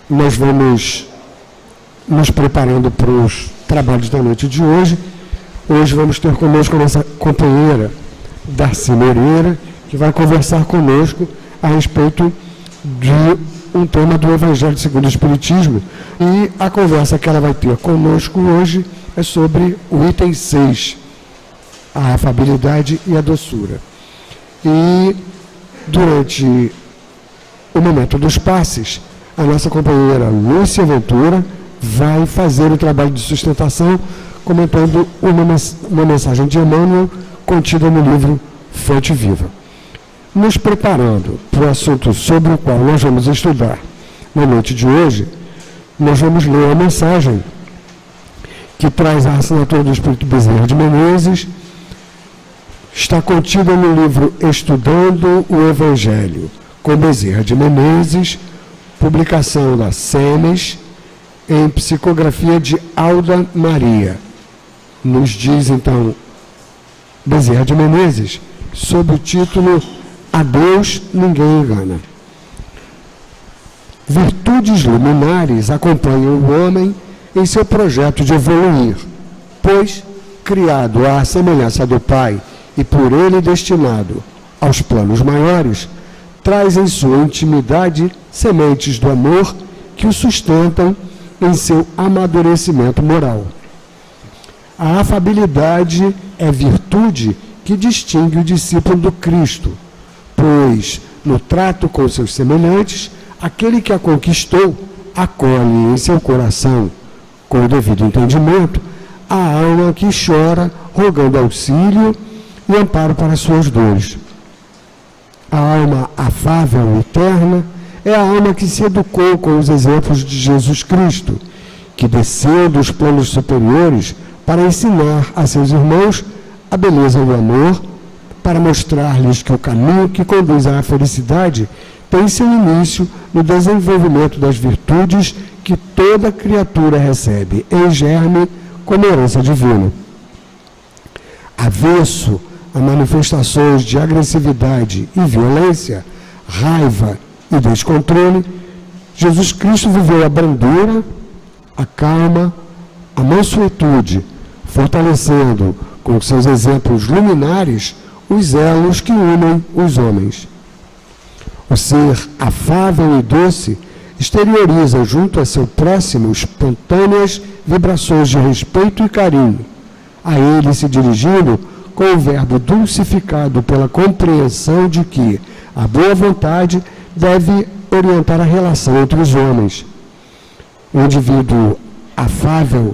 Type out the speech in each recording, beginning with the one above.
nós vamos nos preparando para os trabalhos da noite de hoje. Hoje vamos ter conosco a nossa companheira Darcy Moreira, que vai conversar conosco a respeito de um tema do Evangelho segundo o Espiritismo. E a conversa que ela vai ter conosco hoje é sobre o item 6, a afabilidade e a doçura. E durante o momento dos passes, a nossa companheira Lúcia Ventura vai fazer o trabalho de sustentação, comentando uma mensagem de Emmanuel contida no livro Fonte Viva. Nos preparando para o assunto sobre o qual nós vamos estudar na noite de hoje, nós vamos ler a mensagem que traz a assinatura do Espírito Bezerra de Menezes. Está contida no livro Estudando o Evangelho, com Bezerra de Menezes, publicação da SEMES, em psicografia de Alda Maria. Nos diz, então, Bezerra de Menezes, sob o título A Deus Ninguém Engana. Virtudes luminares acompanham o homem em seu projeto de evoluir, pois, criado à semelhança do Pai e por ele destinado aos planos maiores, traz em sua intimidade sementes do amor que o sustentam em seu amadurecimento moral. A afabilidade é virtude que distingue o discípulo do Cristo, pois, no trato com seus semelhantes, aquele que a conquistou acolhe em seu coração, com o devido entendimento, a alma que chora, rogando auxílio e amparo para suas dores. A alma afável e terna é a alma que se educou com os exemplos de Jesus Cristo, que desceu dos planos superiores para ensinar a seus irmãos a beleza do amor, para mostrar-lhes que o caminho que conduz à felicidade tem seu início no desenvolvimento das virtudes que toda criatura recebe em germe como herança divina. Avesso a manifestações de agressividade e violência, raiva e descontrole, Jesus Cristo viveu a brandura, a calma, a mansuetude, fortalecendo com seus exemplos luminares os elos que unem os homens. O ser afável e doce exterioriza junto a seu próximo espontâneas vibrações de respeito e carinho, a ele se dirigindo com o verbo dulcificado pela compreensão de que a boa vontade deve orientar a relação entre os homens. O indivíduo afável,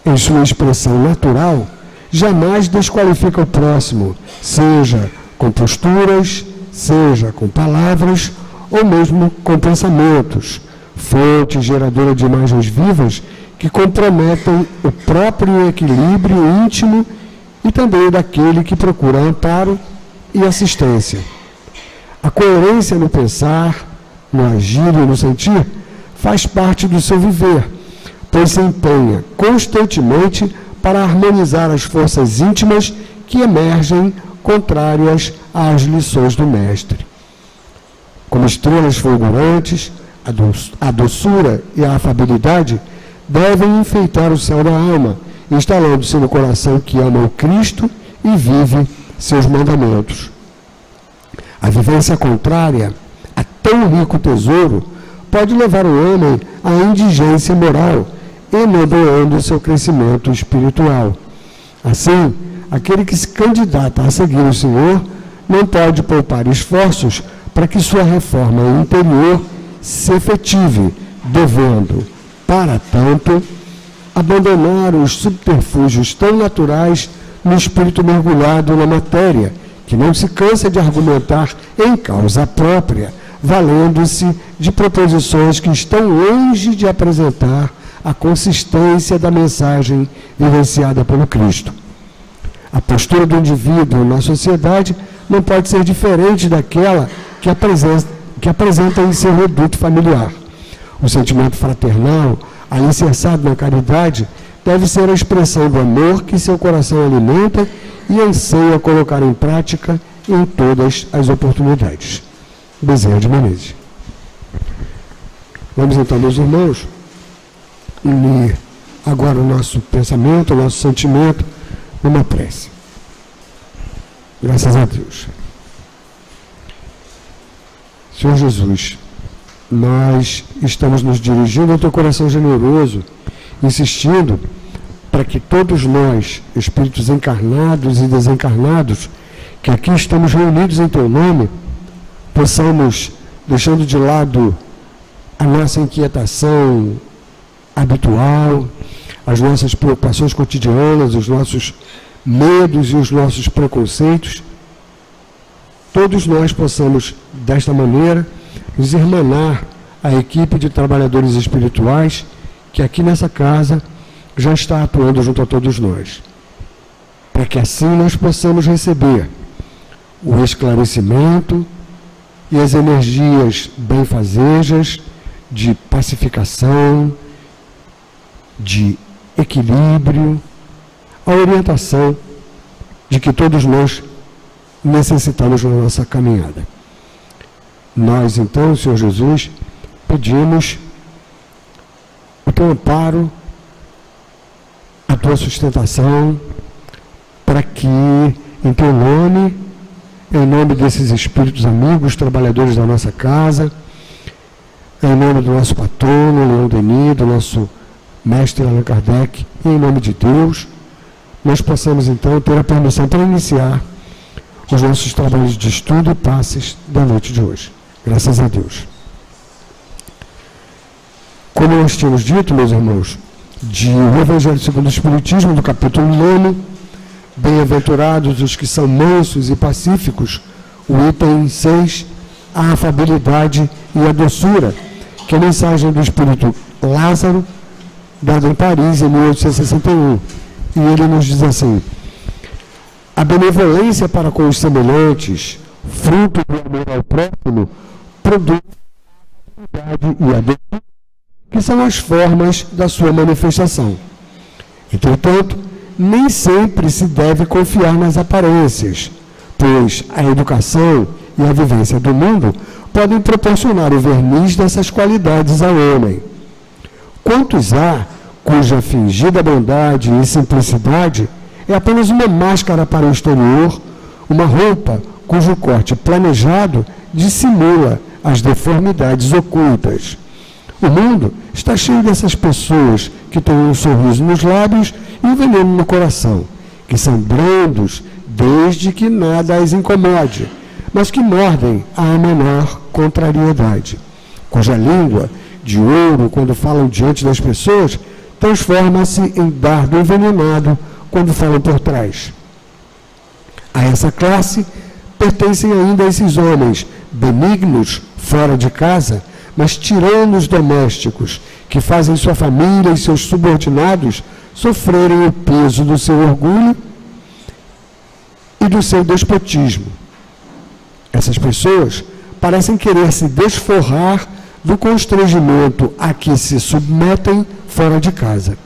em sua expressão natural, jamais desqualifica o próximo, seja com posturas, seja com palavras ou mesmo com pensamentos, fonte geradora de imagens vivas que comprometem o próprio equilíbrio íntimo e também daquele que procura amparo e assistência. A coerência no pensar, no agir e no sentir faz parte do seu viver, pois se empenha constantemente para harmonizar as forças íntimas que emergem contrárias às lições do mestre. Como estrelas fulgurantes, a doçura e a afabilidade devem enfeitar o céu da alma, instalando-se no coração que ama o Cristo e vive seus mandamentos. A vivência contrária a tão rico tesouro pode levar o homem à indigência moral, enedoando seu crescimento espiritual. Assim, aquele que se candidata a seguir o Senhor não pode poupar esforços para que sua reforma interior se efetive, devendo, para tanto, abandonar os subterfúgios tão naturais no espírito mergulhado na matéria, que não se cansa de argumentar em causa própria, valendo-se de proposições que estão longe de apresentar a consistência da mensagem vivenciada pelo Cristo. A postura do indivíduo na sociedade não pode ser diferente daquela que apresenta em seu reduto familiar. O sentimento fraternal, alicerçado na caridade, deve ser a expressão do amor que seu coração alimenta e anseia colocar em prática em todas as oportunidades. Bezerra de Menezes. Vamos então, meus irmãos, unir agora o nosso pensamento, o nosso sentimento numa prece. Graças a Deus. Senhor Jesus, nós estamos nos dirigindo ao teu coração generoso, insistindo para que todos nós, espíritos encarnados e desencarnados, que aqui estamos reunidos em teu nome, possamos, deixando de lado a nossa inquietação habitual, as nossas preocupações cotidianas, os nossos medos e os nossos preconceitos, todos nós possamos, desta maneira, nos irmanar à equipe de trabalhadores espirituais que aqui nessa casa já está atuando junto a todos nós, para que assim nós possamos receber o esclarecimento e as energias benfazejas de pacificação, de equilíbrio, a orientação de que todos nós necessitamos na nossa caminhada. Nós, então, Senhor Jesus, pedimos o teu amparo, a tua sustentação, para que, em teu nome, em nome desses espíritos amigos, trabalhadores da nossa casa, em nome do nosso patrono, Leon Denis, do nosso mestre Allan Kardec, e em nome de Deus, nós possamos então ter a permissão para iniciar os nossos trabalhos de estudo e passes da noite de hoje. Graças a Deus. Como nós tínhamos dito, meus irmãos, de O Evangelho segundo o Espiritismo, do capítulo 9, bem-aventurados os que são mansos e pacíficos, o item 6, a afabilidade e a doçura, que é a mensagem do Espírito Lázaro, dada em Paris, em 1861. E ele nos diz assim: a benevolência para com os semelhantes, fruto do amor ao próximo, produz a afabilidade e a doçura, que são as formas da sua manifestação. Entretanto, nem sempre se deve confiar nas aparências, pois a educação e a vivência do mundo podem proporcionar o verniz dessas qualidades ao homem. Quantos há cuja fingida bondade e simplicidade é apenas uma máscara para o exterior, uma roupa cujo corte planejado dissimula as deformidades ocultas. O mundo está cheio dessas pessoas que têm um sorriso nos lábios e um veneno no coração, que são brandos desde que nada as incomode, mas que mordem à menor contrariedade, cuja língua de ouro, quando falam diante das pessoas, transforma-se em dardo envenenado quando falam por trás. A essa classe pertencem ainda esses homens benignos fora de casa, mas tiranos domésticos, que fazem sua família e seus subordinados sofrerem o peso do seu orgulho e do seu despotismo. Essas pessoas parecem querer se desforrar do constrangimento a que se submetem fora de casa.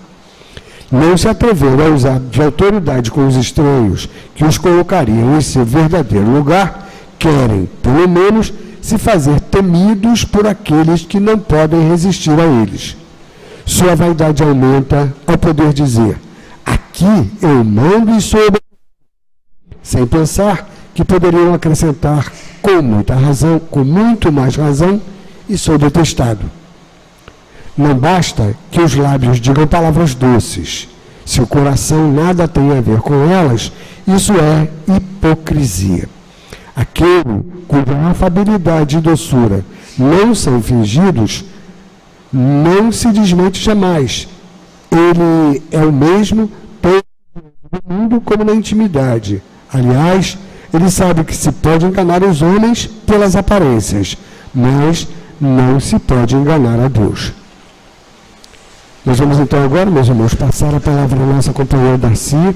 Não se atreveram a usar de autoridade com os estranhos que os colocariam em seu verdadeiro lugar, querem, pelo menos, se fazer temidos por aqueles que não podem resistir a eles. Sua vaidade aumenta ao poder dizer: aqui eu mando e sou obediente, sem pensar que poderiam acrescentar com muita razão, com muito mais razão, e sou detestado. Não basta que os lábios digam palavras doces. Se o coração nada tem a ver com elas, isso é hipocrisia. Aquele cuja afabilidade e doçura não são fingidos, não se desmente jamais. Ele é o mesmo tanto no mundo como na intimidade. Aliás, ele sabe que se pode enganar os homens pelas aparências, mas não se pode enganar a Deus. Nós vamos então agora, meus irmãos, passar a palavra à nossa companheira Darcy,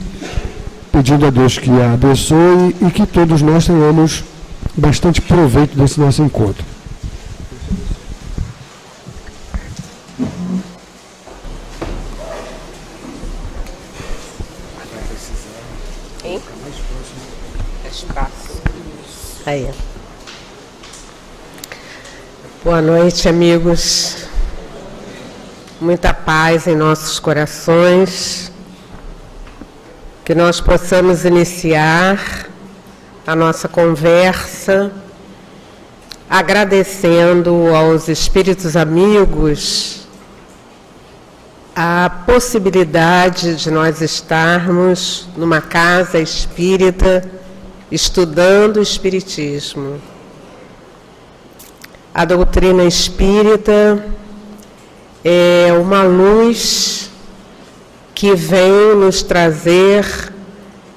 pedindo a Deus que a abençoe e que todos nós tenhamos bastante proveito desse nosso encontro. Aí. Boa noite, amigos. muita paz em nossos corações, que nós possamos iniciar a nossa conversa agradecendo aos espíritos amigos a possibilidade de nós estarmos numa casa espírita estudando o Espiritismo. A doutrina espírita é uma luz que vem nos trazer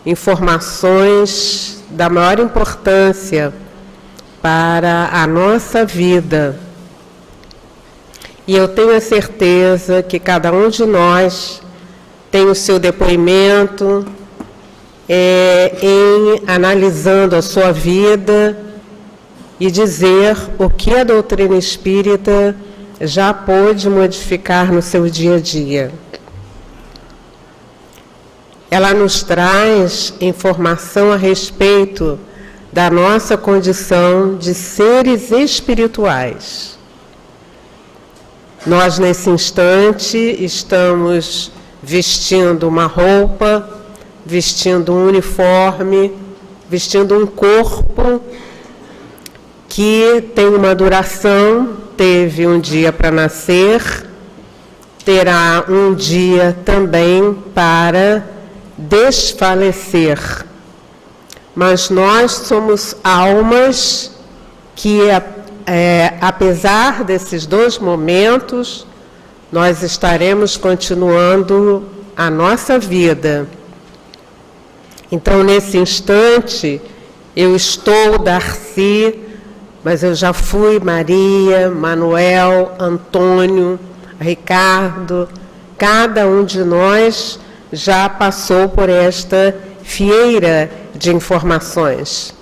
informações da maior importância para a nossa vida. E eu tenho a certeza que cada um de nós tem o seu depoimento em analisando a sua vida e dizer o que a doutrina espírita já pôde modificar no seu dia a dia. Ela nos traz informação a respeito da nossa condição de seres espirituais. Nós, nesse instante, estamos vestindo uma roupa, vestindo um uniforme, vestindo um corpo que tem uma duração, teve um dia para nascer, terá um dia também para desfalecer. Mas nós somos almas que, apesar desses dois momentos, nós estaremos continuando a nossa vida. Então, nesse instante, eu estou Darcy, mas eu já fui Maria, Manuel, Antônio, Ricardo. Cada um de nós já passou por esta fieira de informações.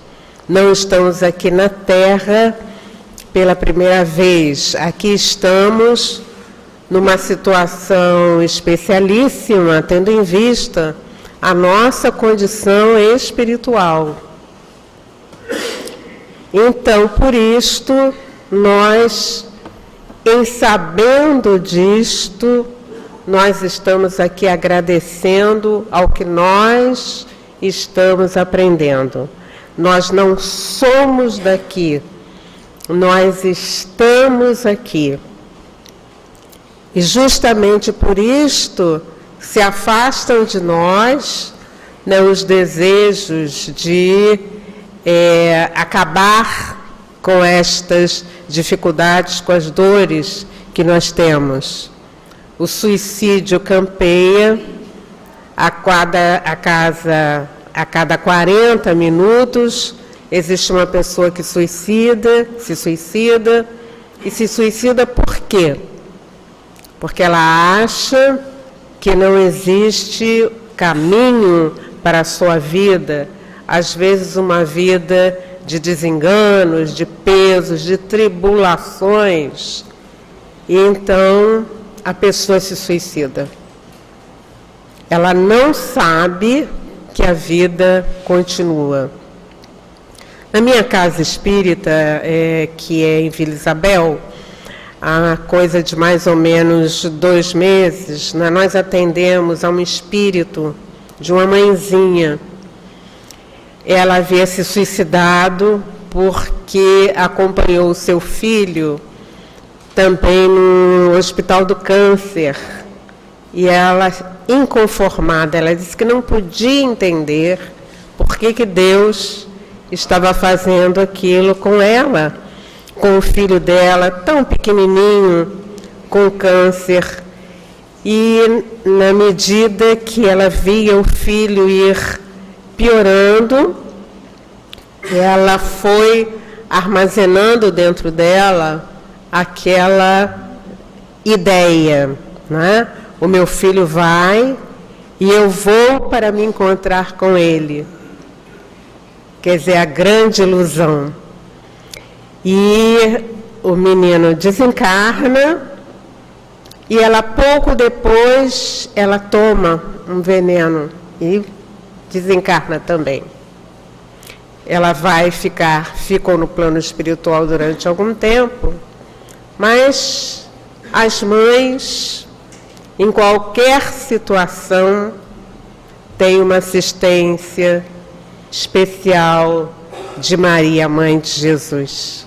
Não estamos aqui na Terra pela primeira vez. Aqui estamos numa situação especialíssima, tendo em vista a nossa condição espiritual. Então, por isto, nós, em sabendo disto, nós estamos aqui agradecendo ao que nós estamos aprendendo. Nós não somos daqui, nós estamos aqui. E justamente por isto se afastam de nós, né, os desejos de acabar com estas dificuldades, com as dores que nós temos. O suicídio campeia a cada 40 minutos, existe uma pessoa que se suicida, e se suicida por quê? Porque ela acha que não existe caminho para a sua vida, às vezes uma vida de desenganos, de pesos, de tribulações, e então a pessoa se suicida. Ela não sabe que a vida continua. Na minha casa espírita, que é em Vila Isabel, há coisa de mais ou menos 2 meses, nós atendemos a um espírito de uma mãezinha. Ela havia se suicidado porque acompanhou o seu filho também no Hospital do Câncer. E ela, inconformada, ela disse que não podia entender por que Deus estava fazendo aquilo com ela, com o filho dela, tão pequenininho, com câncer. E na medida que ela via o filho ir piorando, ela foi armazenando dentro dela aquela ideia, né? O meu filho vai e eu vou para me encontrar com ele. Quer dizer, a grande ilusão. E o menino desencarna e ela, pouco depois, ela toma um veneno e desencarna também. Ela ficou no plano espiritual durante algum tempo, mas as mães em qualquer situação, tem uma assistência especial de Maria, mãe de Jesus.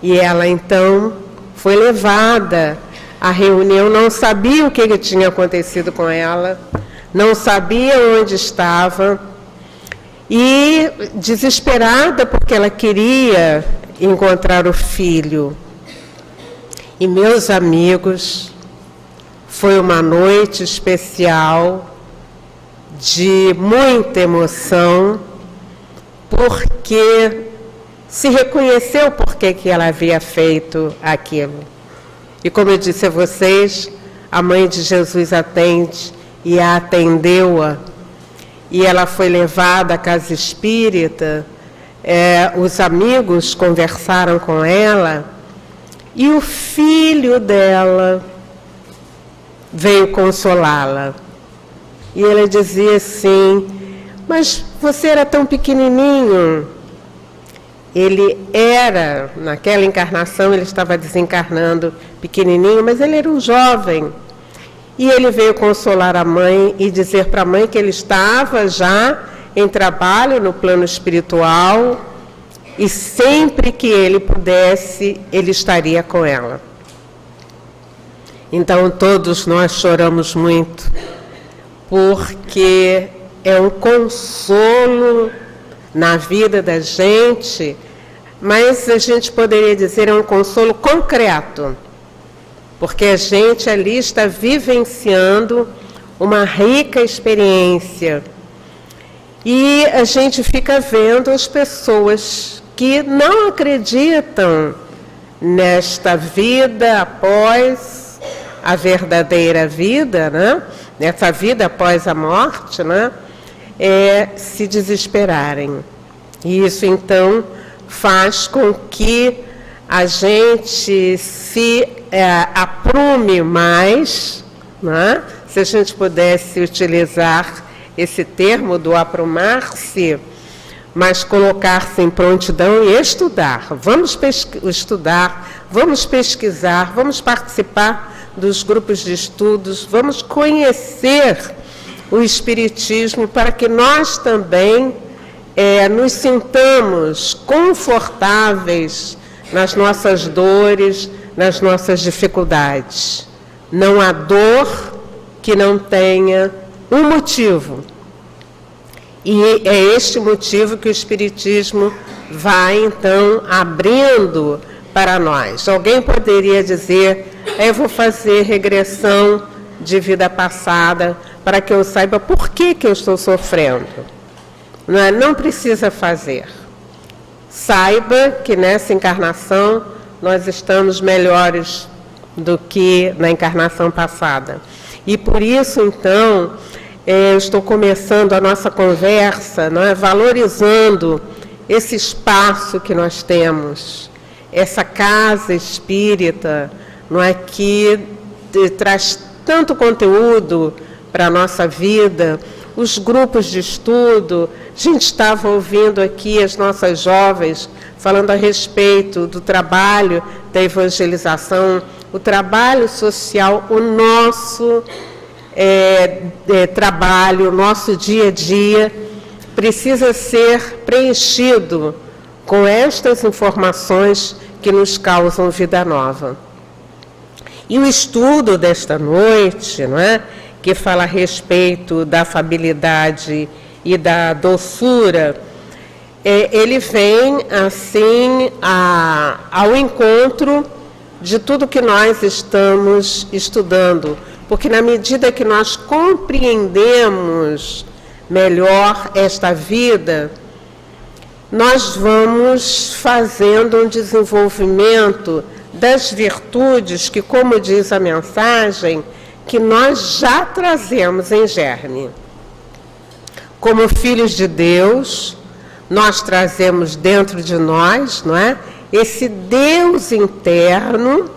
E ela então foi levada à reunião, não sabia o que tinha acontecido com ela, não sabia onde estava, e desesperada porque ela queria encontrar o filho. E, meus amigos, foi uma noite especial de muita emoção, porque se reconheceu por que ela havia feito aquilo. E como eu disse a vocês, a mãe de Jesus atende e a atendeu-a, e ela foi levada à casa espírita, os amigos conversaram com ela, e o filho dela veio consolá-la. E ela dizia assim: mas você era tão pequenininho. Ele era, naquela encarnação, ele estava desencarnando pequenininho, mas ele era um jovem. E ele veio consolar a mãe e dizer para a mãe que ele estava já em trabalho no plano espiritual e sempre que ele pudesse, ele estaria com ela. Então, todos nós choramos muito, porque é um consolo na vida da gente, mas a gente poderia dizer é um consolo concreto, porque a gente ali está vivenciando uma rica experiência e a gente fica vendo as pessoas que não acreditam nesta vida após a verdadeira vida, né? Nessa vida após a morte, né? Se desesperarem. E isso, então, faz com que a gente se aprume mais, né? Se a gente pudesse utilizar esse termo do aprumar-se, mas colocar-se em prontidão e estudar. Vamos estudar, vamos pesquisar, vamos participar dos grupos de estudos, vamos conhecer o Espiritismo para que nós também nos sintamos confortáveis nas nossas dores, nas nossas dificuldades. Não há dor que não tenha um motivo. E é este motivo que o Espiritismo vai, então, abrindo para nós. Alguém poderia dizer: eu vou fazer regressão de vida passada para que eu saiba por que eu estou sofrendo. Não precisa fazer. Saiba que nessa encarnação nós estamos melhores do que na encarnação passada. E por isso, então, eu estou começando a nossa conversa, valorizando esse espaço que nós temos, essa casa espírita, que traz tanto conteúdo para a nossa vida, os grupos de estudo. A gente estava ouvindo aqui as nossas jovens falando a respeito do trabalho da evangelização, o trabalho social, o nosso trabalho, o nosso dia a dia precisa ser preenchido com estas informações que nos causam vida nova. E o estudo desta noite, que fala a respeito da afabilidade e da doçura, ele vem assim ao encontro de tudo que nós estamos estudando, porque na medida que nós compreendemos melhor esta vida, nós vamos fazendo um desenvolvimento das virtudes que, como diz a mensagem, que nós já trazemos em germe. Como filhos de Deus, nós trazemos dentro de nós, esse Deus interno,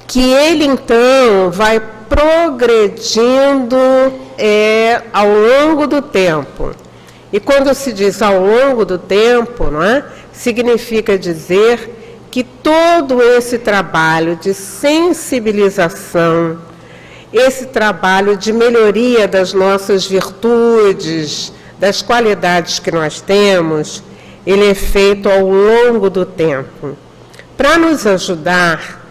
que ele então vai progredindo ao longo do tempo. E quando se diz ao longo do tempo, significa dizer que todo esse trabalho de sensibilização esse trabalho de melhoria das nossas virtudes, das qualidades que nós temos, ele é feito ao longo do tempo. Para nos ajudar,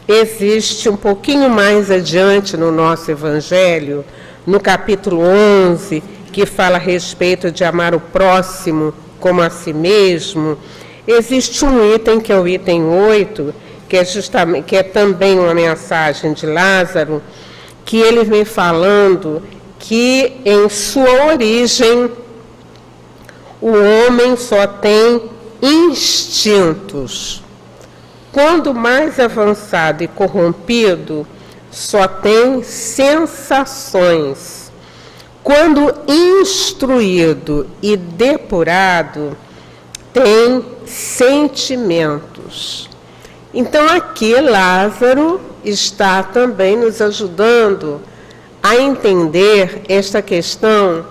existe um pouquinho mais adiante no nosso Evangelho, no capítulo 11, que fala a respeito de amar o próximo como a si mesmo, existe um item, que é o item 8, que é também uma mensagem de Lázaro, que ele vem falando que em sua origem o homem só tem instintos. Quando mais avançado e corrompido, só tem sensações. Quando instruído e depurado, tem sentimentos. Então aqui Lázaro está também nos ajudando a entender esta questão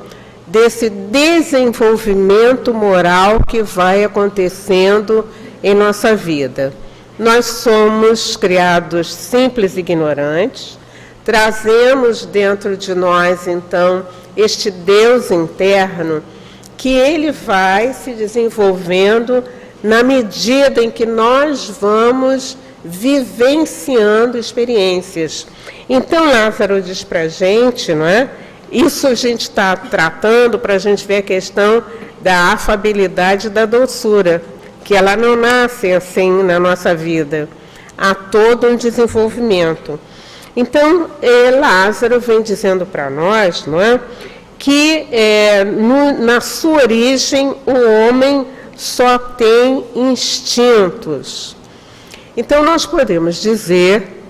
desse desenvolvimento moral que vai acontecendo em nossa vida. Nós somos criados simples e ignorantes, trazemos dentro de nós, então, este Deus interno, que ele vai se desenvolvendo na medida em que nós vamos vivenciando experiências. Então, Lázaro diz para a gente, não é? Isso a gente está tratando para a gente ver a questão da afabilidade e da doçura, que ela não nasce assim na nossa vida. Há todo um desenvolvimento. Então, Lázaro vem dizendo para nós, não é? Que na sua origem o homem só tem instintos. Então, nós podemos dizer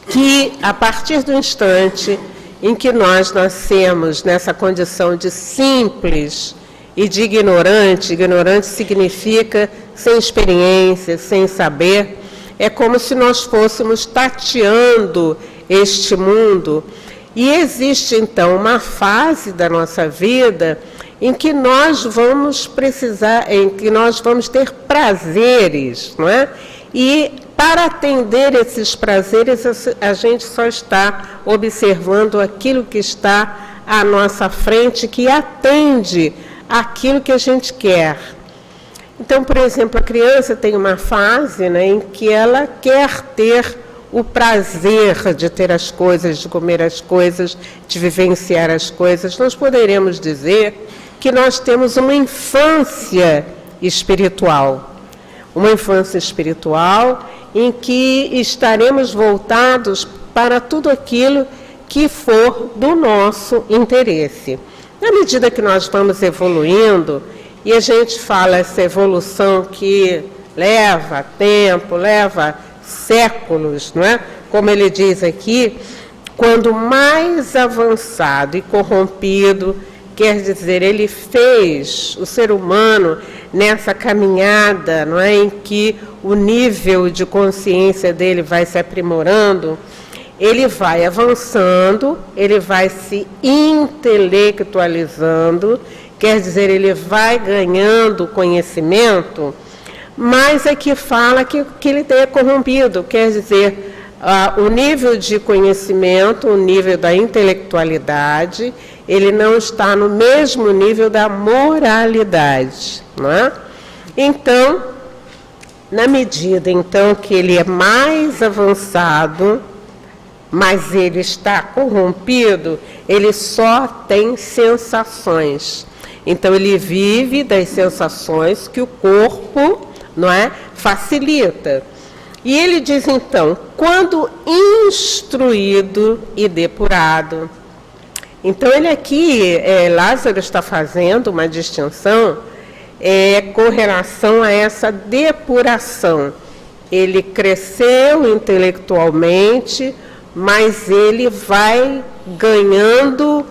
que, a partir do instante em que nós nascemos nessa condição de simples e de ignorante, ignorante significa sem experiência, sem saber, é como se nós fôssemos tateando este mundo. E existe, então, uma fase da nossa vida em que nós vamos precisar, em que nós vamos ter prazeres, não é? E para atender esses prazeres, a gente só está observando aquilo que está à nossa frente, que atende aquilo que a gente quer. Então, por exemplo, a criança tem uma fase, né, em que ela quer ter o prazer de ter as coisas, de comer as coisas, de vivenciar as coisas. Nós poderemos dizer que nós temos uma infância espiritual. Uma infância espiritual em que estaremos voltados para tudo aquilo que for do nosso interesse. Na medida que nós vamos evoluindo, e a gente fala essa evolução que leva tempo, leva séculos, não é? Como ele diz aqui, quando mais avançado e corrompido, quer dizer, ele fez o ser humano nessa caminhada, não é, em que o nível de consciência dele vai se aprimorando, ele vai avançando, ele vai se intelectualizando, quer dizer, ele vai ganhando conhecimento, mas aqui fala que ele é corrompido, quer dizer, o nível de conhecimento, o nível da intelectualidade, ele não está no mesmo nível da moralidade, não é? Então, na medida então que ele é mais avançado, mas ele está corrompido, ele só tem sensações. Então ele vive das sensações que o corpo, não é, facilita. E ele diz então, quando instruído e depurado. Então ele aqui, Lázaro está fazendo uma distinção com relação a essa depuração. Ele cresceu intelectualmente, mas ele vai ganhando,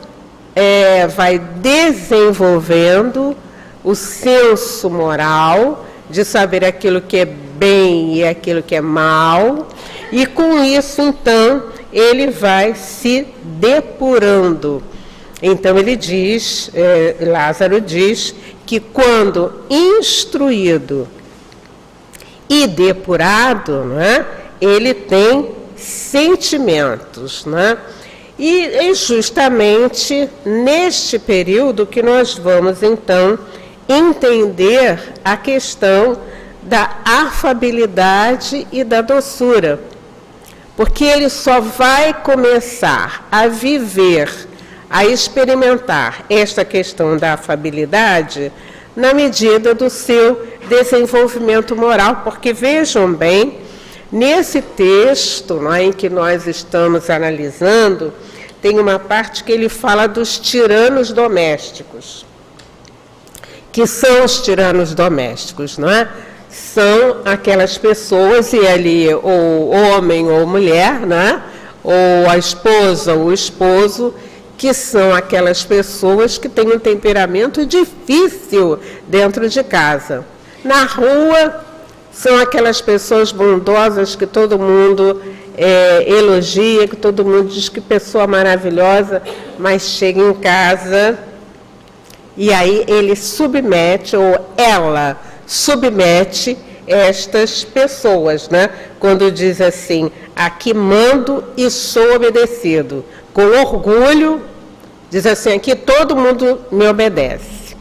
vai desenvolvendo o senso moral de saber aquilo que é bem e aquilo que é mal, e com isso, então, ele vai se depurando. Então ele diz, Lázaro diz, que quando instruído e depurado, não é, ele tem sentimentos, né? E é justamente neste período que nós vamos, então, entender a questão da afabilidade e da doçura. Porque ele só vai começar a viver, a experimentar esta questão da afabilidade na medida do seu desenvolvimento moral. Porque vejam bem, nesse texto, né, em que nós estamos analisando, tem uma parte que ele fala dos tiranos domésticos. Que são os tiranos domésticos, não é? São aquelas pessoas, e ali ou homem ou mulher, né? Ou a esposa ou o esposo, que são aquelas pessoas que têm um temperamento difícil dentro de casa. Na rua, são aquelas pessoas bondosas que todo mundo elogia, que todo mundo diz que pessoa maravilhosa, mas chega em casa e aí ele submete, ou ela submete estas pessoas, né? Quando diz assim, aqui mando e sou obedecido. Com orgulho, diz assim, aqui todo mundo me obedece.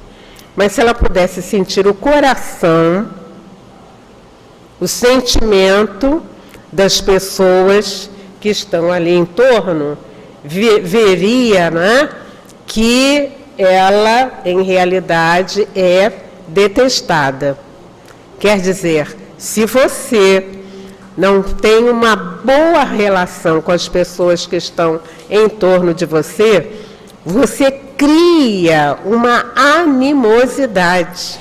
Mas se ela pudesse sentir o coração, o sentimento das pessoas que estão ali em torno, veria, né, que ela, em realidade, é detestada. Quer dizer, se você não tem uma boa relação com as pessoas que estão em torno de você, você cria uma animosidade,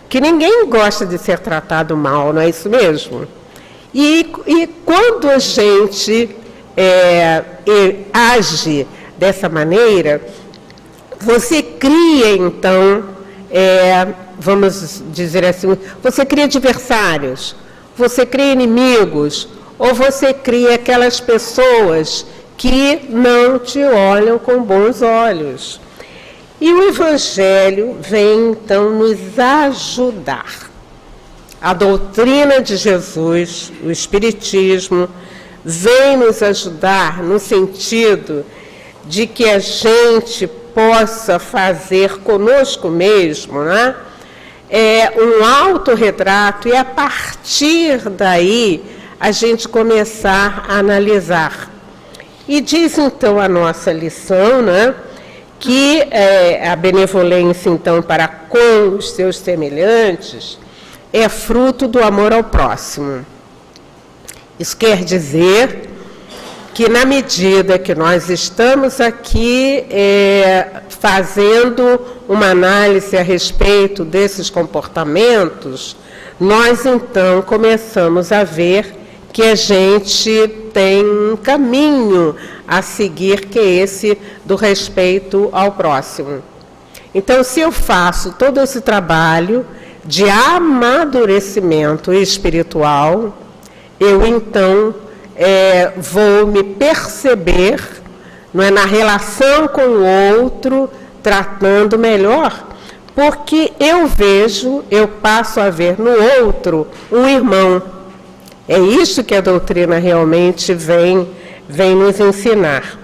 que ninguém gosta de ser tratado mal, não é isso mesmo? E quando a gente age dessa maneira, você cria, então, vamos dizer assim, você cria adversários, você cria inimigos, ou você cria aquelas pessoas que não te olham com bons olhos. E o Evangelho vem, então, nos ajudar. A doutrina de Jesus, o Espiritismo, vem nos ajudar no sentido de que a gente possa fazer conosco mesmo, né, um autorretrato, e a partir daí a gente começar a analisar. E diz então a nossa lição, né, que a benevolência então para com os seus semelhantes é fruto do amor ao próximo. Isso quer dizer que na medida que nós estamos aqui fazendo uma análise a respeito desses comportamentos, nós então começamos a ver que a gente tem um caminho a seguir, que é esse do respeito ao próximo. Então, se eu faço todo esse trabalho de amadurecimento espiritual, eu então vou me perceber, não é, na relação com o outro, tratando melhor, porque eu passo a ver no outro um irmão. É isso que a doutrina realmente vem nos ensinar.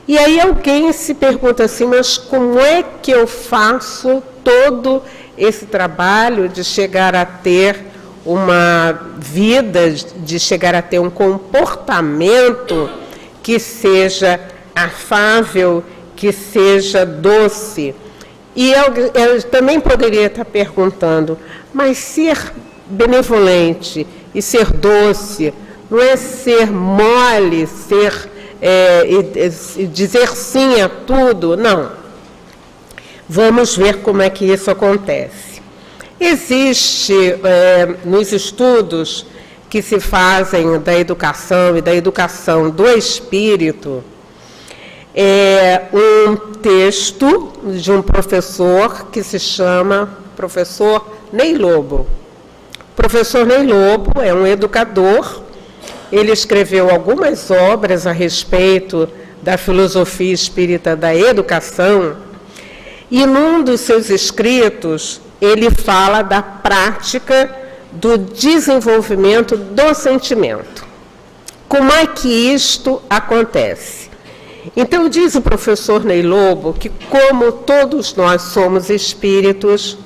E aí alguém se pergunta assim, mas como é que eu faço todo esse trabalho de chegar a ter uma vida, de chegar a ter um comportamento que seja afável, que seja doce? E eu também poderia estar perguntando, mas ser benevolente e ser doce não é ser mole, dizer sim a tudo? Não. Vamos ver como é que isso acontece. Existe, nos estudos que se fazem da educação e da educação do espírito, um texto de um professor que se chama professor Ney Lobo. O professor Ney Lobo é um educador, ele escreveu algumas obras a respeito da filosofia espírita da educação, e num dos seus escritos ele fala da prática do desenvolvimento do sentimento. como é que isto acontece? Então, diz o professor Ney Lobo que, como todos nós somos espíritos,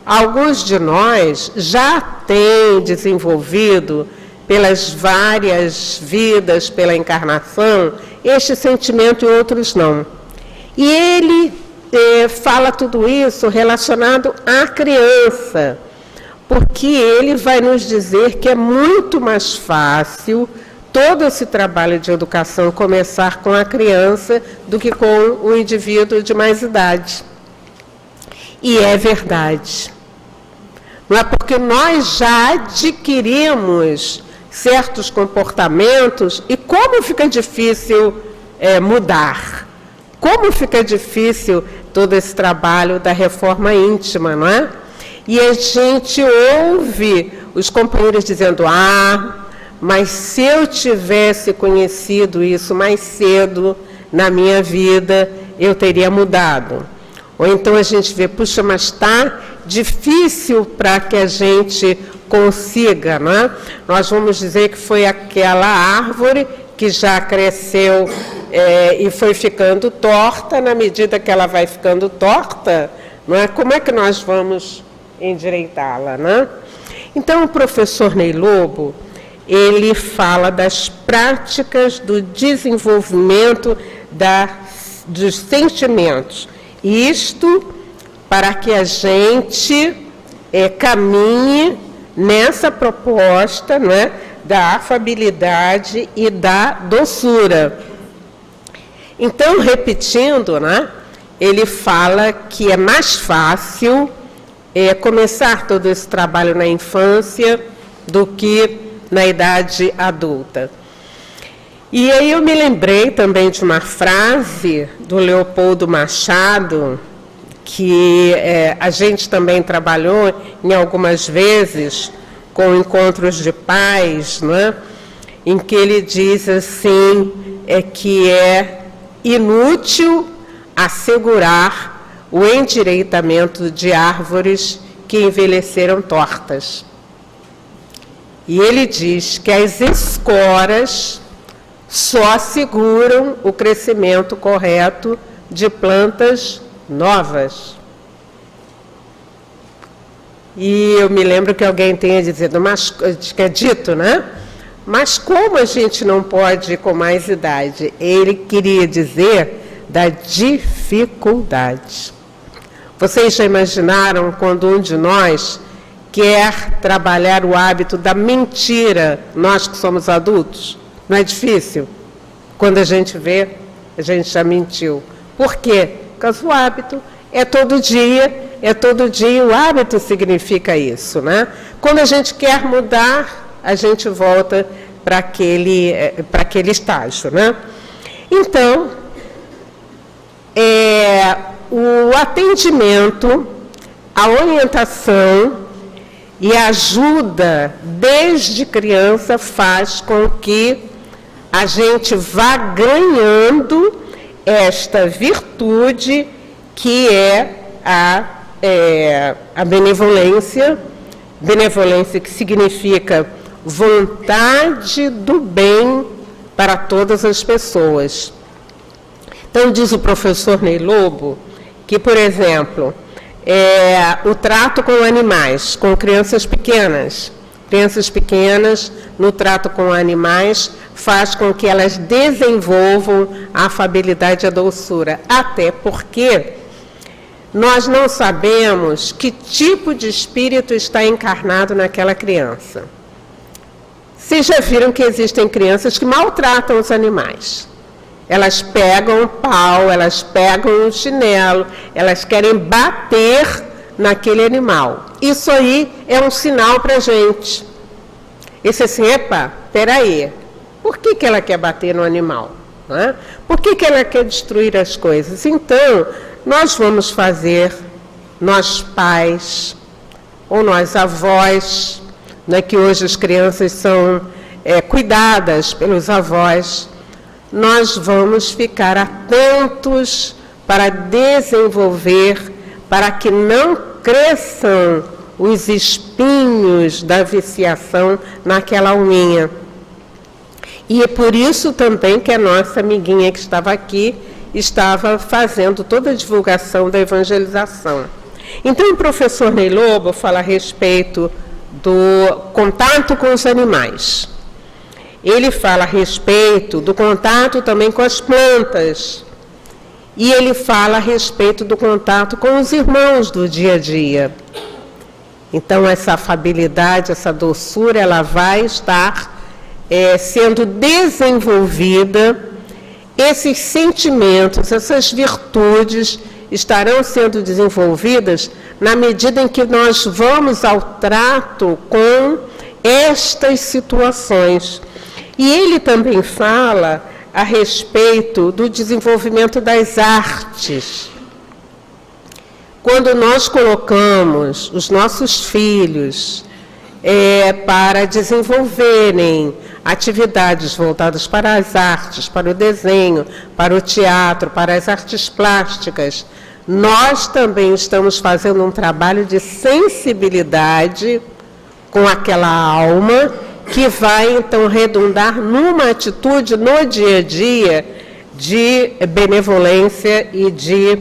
alguns de nós já têm desenvolvido, pelas várias vidas, pela encarnação, este sentimento e outros não. E ele fala tudo isso relacionado à criança, porque ele vai nos dizer que é muito mais fácil todo esse trabalho de educação começar com a criança do que com o indivíduo de mais idade. E é verdade. Não é porque nós já adquirimos certos comportamentos e como fica difícil mudar. Como fica difícil todo esse trabalho da reforma íntima, não é? E a gente ouve os companheiros dizendo, mas se eu tivesse conhecido isso mais cedo na minha vida, eu teria mudado. Ou então a gente vê, puxa, mas está difícil para que a gente consiga, não é? Nós vamos dizer que foi aquela árvore que já cresceu e foi ficando torta, na medida que ela vai ficando torta, não é? Como é que nós vamos endireitá-la, né? Então, o professor Ney Lobo, ele fala das práticas do desenvolvimento dos sentimentos. Isto para que a gente caminhe nessa proposta, não é, da afabilidade e da doçura. Então, repetindo, né, ele fala que é mais fácil começar todo esse trabalho na infância do que na idade adulta. E aí eu me lembrei também de uma frase do Leopoldo Machado, que a gente também trabalhou em algumas vezes com encontros de pais, né, em que ele diz assim, que é inútil assegurar o endireitamento de árvores que envelheceram tortas. E ele diz que as esporas só asseguram o crescimento correto de plantas novas. E eu me lembro que alguém tenha dito, mas, que é dito, né? Mas como a gente não pode ir com mais idade? Ele queria dizer da dificuldade. Vocês já imaginaram quando um de nós quer trabalhar o hábito da mentira, nós que somos adultos? Não é difícil? Quando a gente vê, a gente já mentiu. Por quê? Porque o hábito é todo dia, o hábito significa isso, né? Quando a gente quer mudar, a gente volta para aquele estágio, né? Então, o atendimento, a orientação e a ajuda desde criança faz com que a gente vá ganhando esta virtude que é a benevolência que significa vontade do bem para todas as pessoas. Então, diz o professor Ney Lobo que, por exemplo, o trato com animais, com crianças pequenas, no trato com animais, faz com que elas desenvolvam a afabilidade e a doçura. Até porque nós não sabemos que tipo de espírito está encarnado naquela criança. Vocês já viram que existem crianças que maltratam os animais. Elas pegam um pau, elas pegam um chinelo, elas querem bater naquele animal. Isso aí é um sinal para a gente. Isso assim, peraí, por que ela quer bater no animal? Não é? Por que ela quer destruir as coisas? Então, nós vamos fazer, nós pais, ou nós avós, né, que hoje as crianças são cuidadas pelos avós, nós vamos ficar atentos para desenvolver, para que não cresçam os espinhos da viciação naquela unha. E é por isso também que a nossa amiguinha que estava aqui estava fazendo toda a divulgação da evangelização. Então, o professor Ney Lobo fala a respeito do contato com os animais. Ele fala a respeito do contato também com as plantas. E ele fala a respeito do contato com os irmãos do dia a dia. Então, essa afabilidade, essa doçura, ela vai estar sendo desenvolvida. Esses sentimentos, essas virtudes estarão sendo desenvolvidas na medida em que nós vamos ao trato com estas situações. E ele também fala a respeito do desenvolvimento das artes. Quando nós colocamos os nossos filhos para desenvolverem atividades voltadas para as artes, para o desenho, para o teatro, para as artes plásticas, nós também estamos fazendo um trabalho de sensibilidade com aquela alma que vai, então, redundar numa atitude no dia a dia de benevolência e de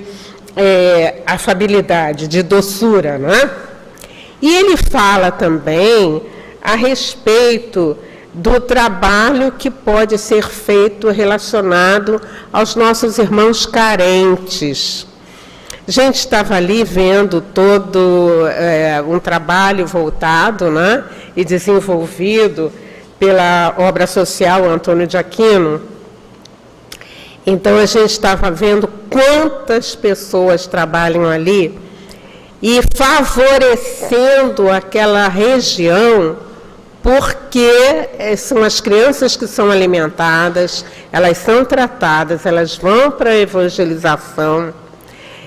afabilidade, de doçura, né? E ele fala também a respeito do trabalho que pode ser feito relacionado aos nossos irmãos carentes. A gente estava ali vendo todo um trabalho voltado, né, e desenvolvido pela obra social Antônio de Aquino. Então, a gente estava vendo quantas pessoas trabalham ali e favorecendo aquela região, porque são as crianças que são alimentadas, elas são tratadas, elas vão para a evangelização,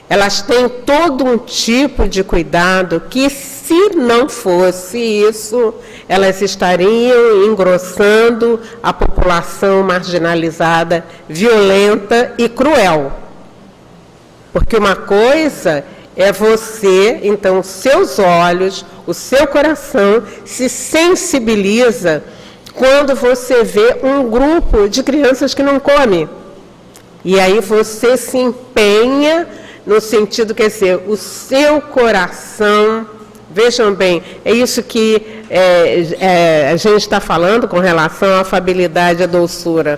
elas têm todo um tipo de cuidado que, se não fosse isso, elas estariam engrossando a população marginalizada, violenta e cruel. Porque uma coisa é você, então, os seus olhos, o seu coração se sensibiliza quando você vê um grupo de crianças que não come. E aí você se empenha no sentido, quer dizer, o seu coração, vejam bem, é isso que a gente está falando com relação à afabilidade e à doçura.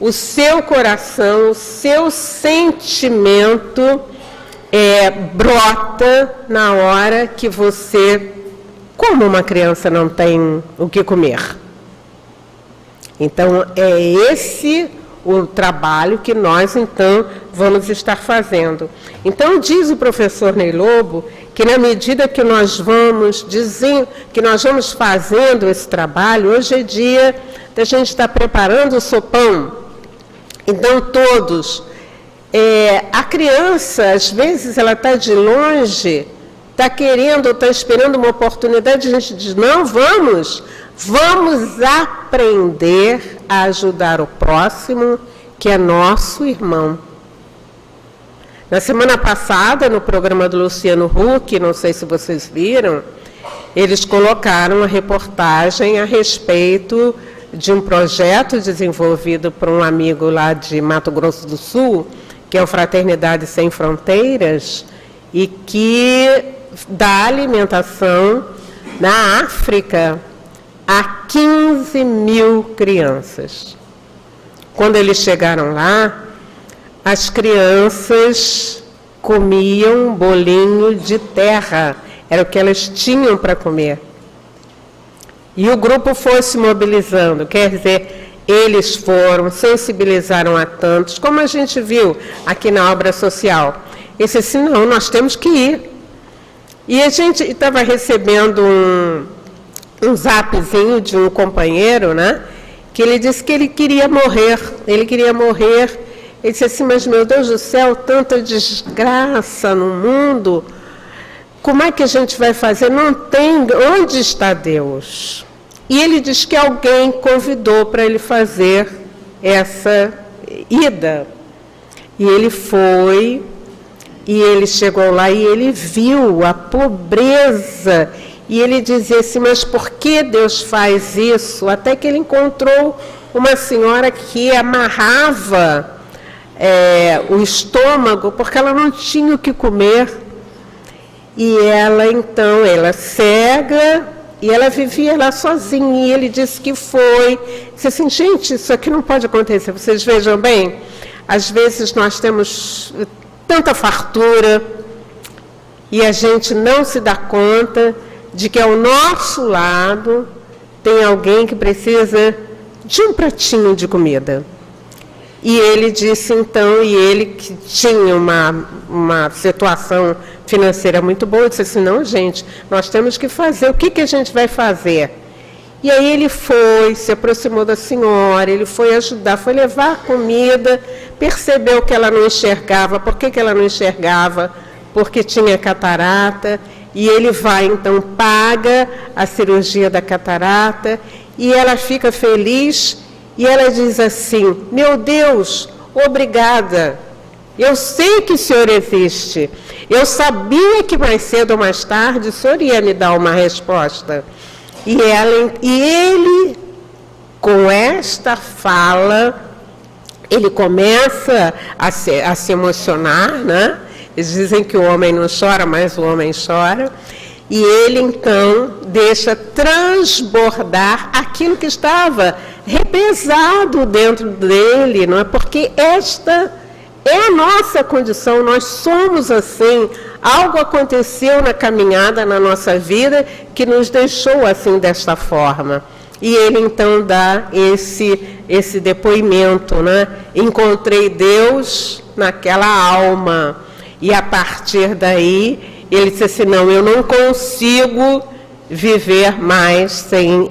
O seu coração, o seu sentimento brota na hora que você, como uma criança não tem o que comer. Então, é esse o trabalho que nós, então, vamos estar fazendo. Então, diz o professor Ney Lobo que, na medida que nós vamos fazendo esse trabalho, hoje é dia da gente estar preparando o sopão. Então, todos, a criança, às vezes, ela está de longe, está querendo, está esperando uma oportunidade, a gente diz, não, vamos aprender a ajudar o próximo, que é nosso irmão. Na semana passada, no programa do Luciano Huck, não sei se vocês viram, eles colocaram uma reportagem a respeito de um projeto desenvolvido por um amigo lá de Mato Grosso do Sul, que é o Fraternidade Sem Fronteiras, e que dá alimentação na África a 15 mil crianças. Quando eles chegaram lá, as crianças comiam um bolinho de terra, era o que elas tinham para comer. E o grupo foi se mobilizando, quer dizer, eles foram, sensibilizaram a tantos, como a gente viu aqui na obra social. E disse assim, não, nós temos que ir. E a gente estava recebendo um zapzinho de um companheiro, né? Que ele disse que ele queria morrer. Ele disse assim, mas meu Deus do céu, tanta desgraça no mundo, como é que a gente vai fazer? Não tem, onde está Deus? E ele diz que alguém convidou para ele fazer essa ida. E ele foi, e ele chegou lá e ele viu a pobreza. E ele dizia assim, mas por que Deus faz isso? Até que ele encontrou uma senhora que amarrava o estômago porque ela não tinha o que comer. E ela, então, ela cega, e ela vivia lá sozinha, e ele disse que foi. Disse assim, gente, isso aqui não pode acontecer. Vocês vejam bem, às vezes nós temos tanta fartura, e a gente não se dá conta de que ao nosso lado tem alguém que precisa de um pratinho de comida. E ele disse então, e ele que tinha uma situação financeira muito boa, disse assim, não, gente, nós temos que fazer, o que a gente vai fazer? E aí ele foi, se aproximou da senhora, ele foi ajudar, foi levar comida, percebeu que ela não enxergava. Por que ela não enxergava? Porque tinha catarata, e ele vai, então, paga a cirurgia da catarata, e ela fica feliz, e ela diz assim, meu Deus, obrigada, eu sei que o Senhor existe, eu sabia que mais cedo ou mais tarde o Senhor ia me dar uma resposta. E ele, com esta fala, ele começa a se emocionar, né? Eles dizem que o homem não chora, mas o homem chora. E ele, então, deixa transbordar aquilo que estava repesado dentro dele, não é? Porque esta é a nossa condição, nós somos assim. Algo aconteceu na caminhada, na nossa vida, que nos deixou assim, desta forma. E ele, então, dá esse depoimento, né? Encontrei Deus naquela alma. E, a partir daí, ele disse assim, não, eu não consigo viver mais sem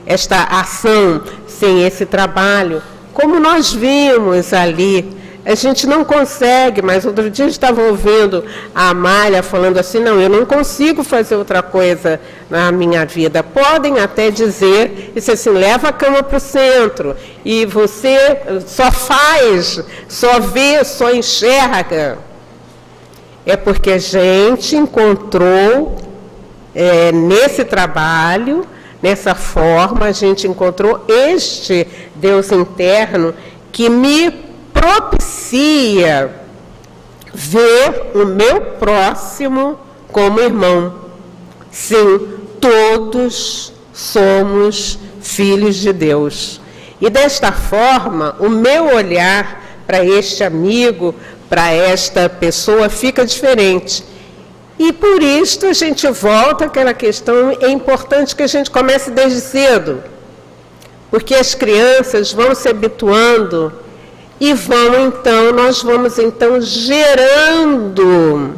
esta ação, sem esse trabalho. Como nós vimos ali, a gente não consegue, mas outro dia eu estava ouvindo a Amália falando assim, não, eu não consigo fazer outra coisa na minha vida. Podem até dizer, isso assim, leva a cama para o centro, e você só faz, só vê, só enxerga. É porque a gente encontrou nesse trabalho, nessa forma, a gente encontrou este Deus interno que me propicia ver o meu próximo como irmão. Sim, todos somos filhos de Deus. E desta forma, o meu olhar para este amigo, para esta pessoa, fica diferente. E por isso a gente volta àquela questão, é importante que a gente comece desde cedo, porque as crianças vão se habituando e nós vamos então gerando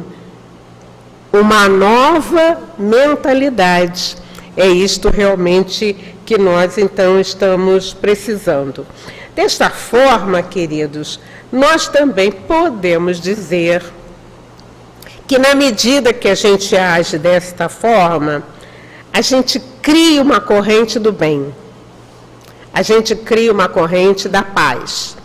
uma nova mentalidade. É isto realmente que nós então estamos precisando. Desta forma, queridos, nós também podemos dizer que na medida que a gente age desta forma, a gente cria uma corrente do bem, a gente cria uma corrente da paz.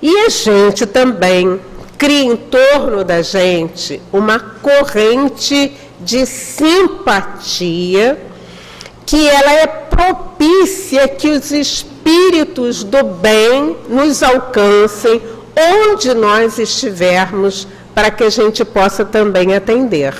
E a gente também cria em torno da gente uma corrente de simpatia, que ela é propícia que os espíritos do bem nos alcancem onde nós estivermos, para que a gente possa também atender.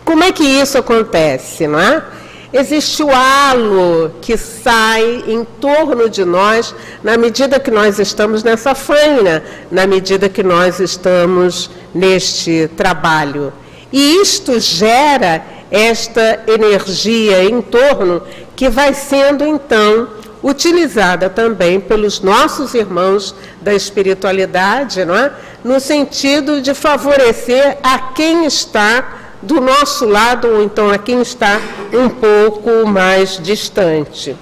Como é que isso acontece, não é? Existe o halo que sai em torno de nós na medida que nós estamos nessa faina, na medida que nós estamos neste trabalho. E isto gera esta energia em torno que vai sendo, então, utilizada também pelos nossos irmãos da espiritualidade, não é? No sentido de favorecer a quem está do nosso lado, ou então a quem está um pouco mais distante.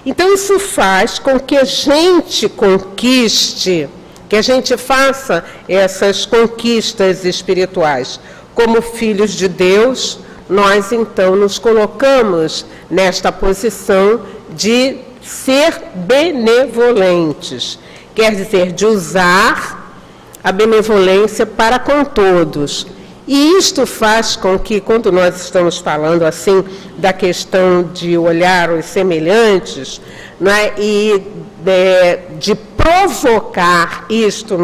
Então isso faz com que a gente conquiste, que a gente faça essas conquistas espirituais. Como filhos de Deus, nós então nos colocamos nesta posição de ser benevolentes, quer dizer, de usar a benevolência para com todos. E isto faz com que, quando nós estamos falando assim da questão de olhar os semelhantes, não é? E de provocar isto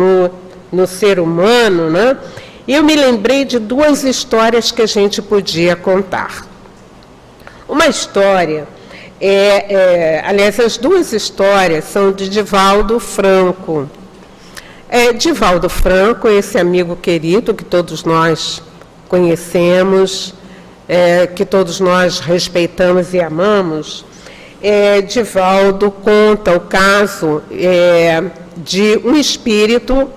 no ser humano, né? Eu me lembrei de duas histórias que a gente podia contar. Uma história, aliás, as duas histórias são de Divaldo Franco. Divaldo Franco, esse amigo querido que todos nós conhecemos, que todos nós respeitamos e amamos, Divaldo conta o caso de um espírito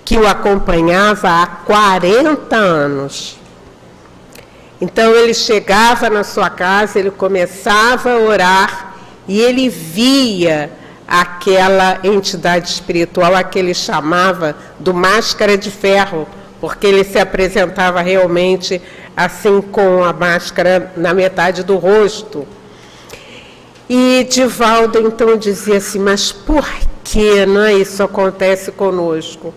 que o acompanhava há 40 anos. Então ele chegava na sua casa, ele começava a orar e ele via aquela entidade espiritual, a que ele chamava do máscara de ferro, porque ele se apresentava realmente assim com a máscara na metade do rosto. E Divaldo então dizia assim, mas por que isso acontece conosco?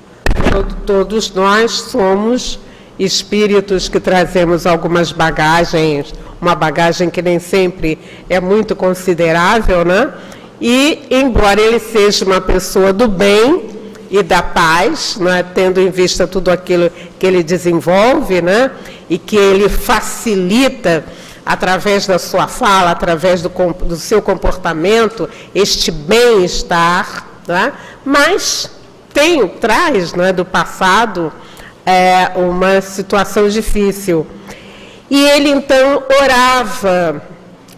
Todos nós somos espíritos que trazemos algumas bagagens, uma bagagem que nem sempre é muito considerável, né? E, embora ele seja uma pessoa do bem e da paz, né, tendo em vista tudo aquilo que ele desenvolve, né, e que ele facilita através da sua fala, através do seu comportamento, este bem-estar, né, mas traz, né, do passado uma situação difícil. E ele, então, orava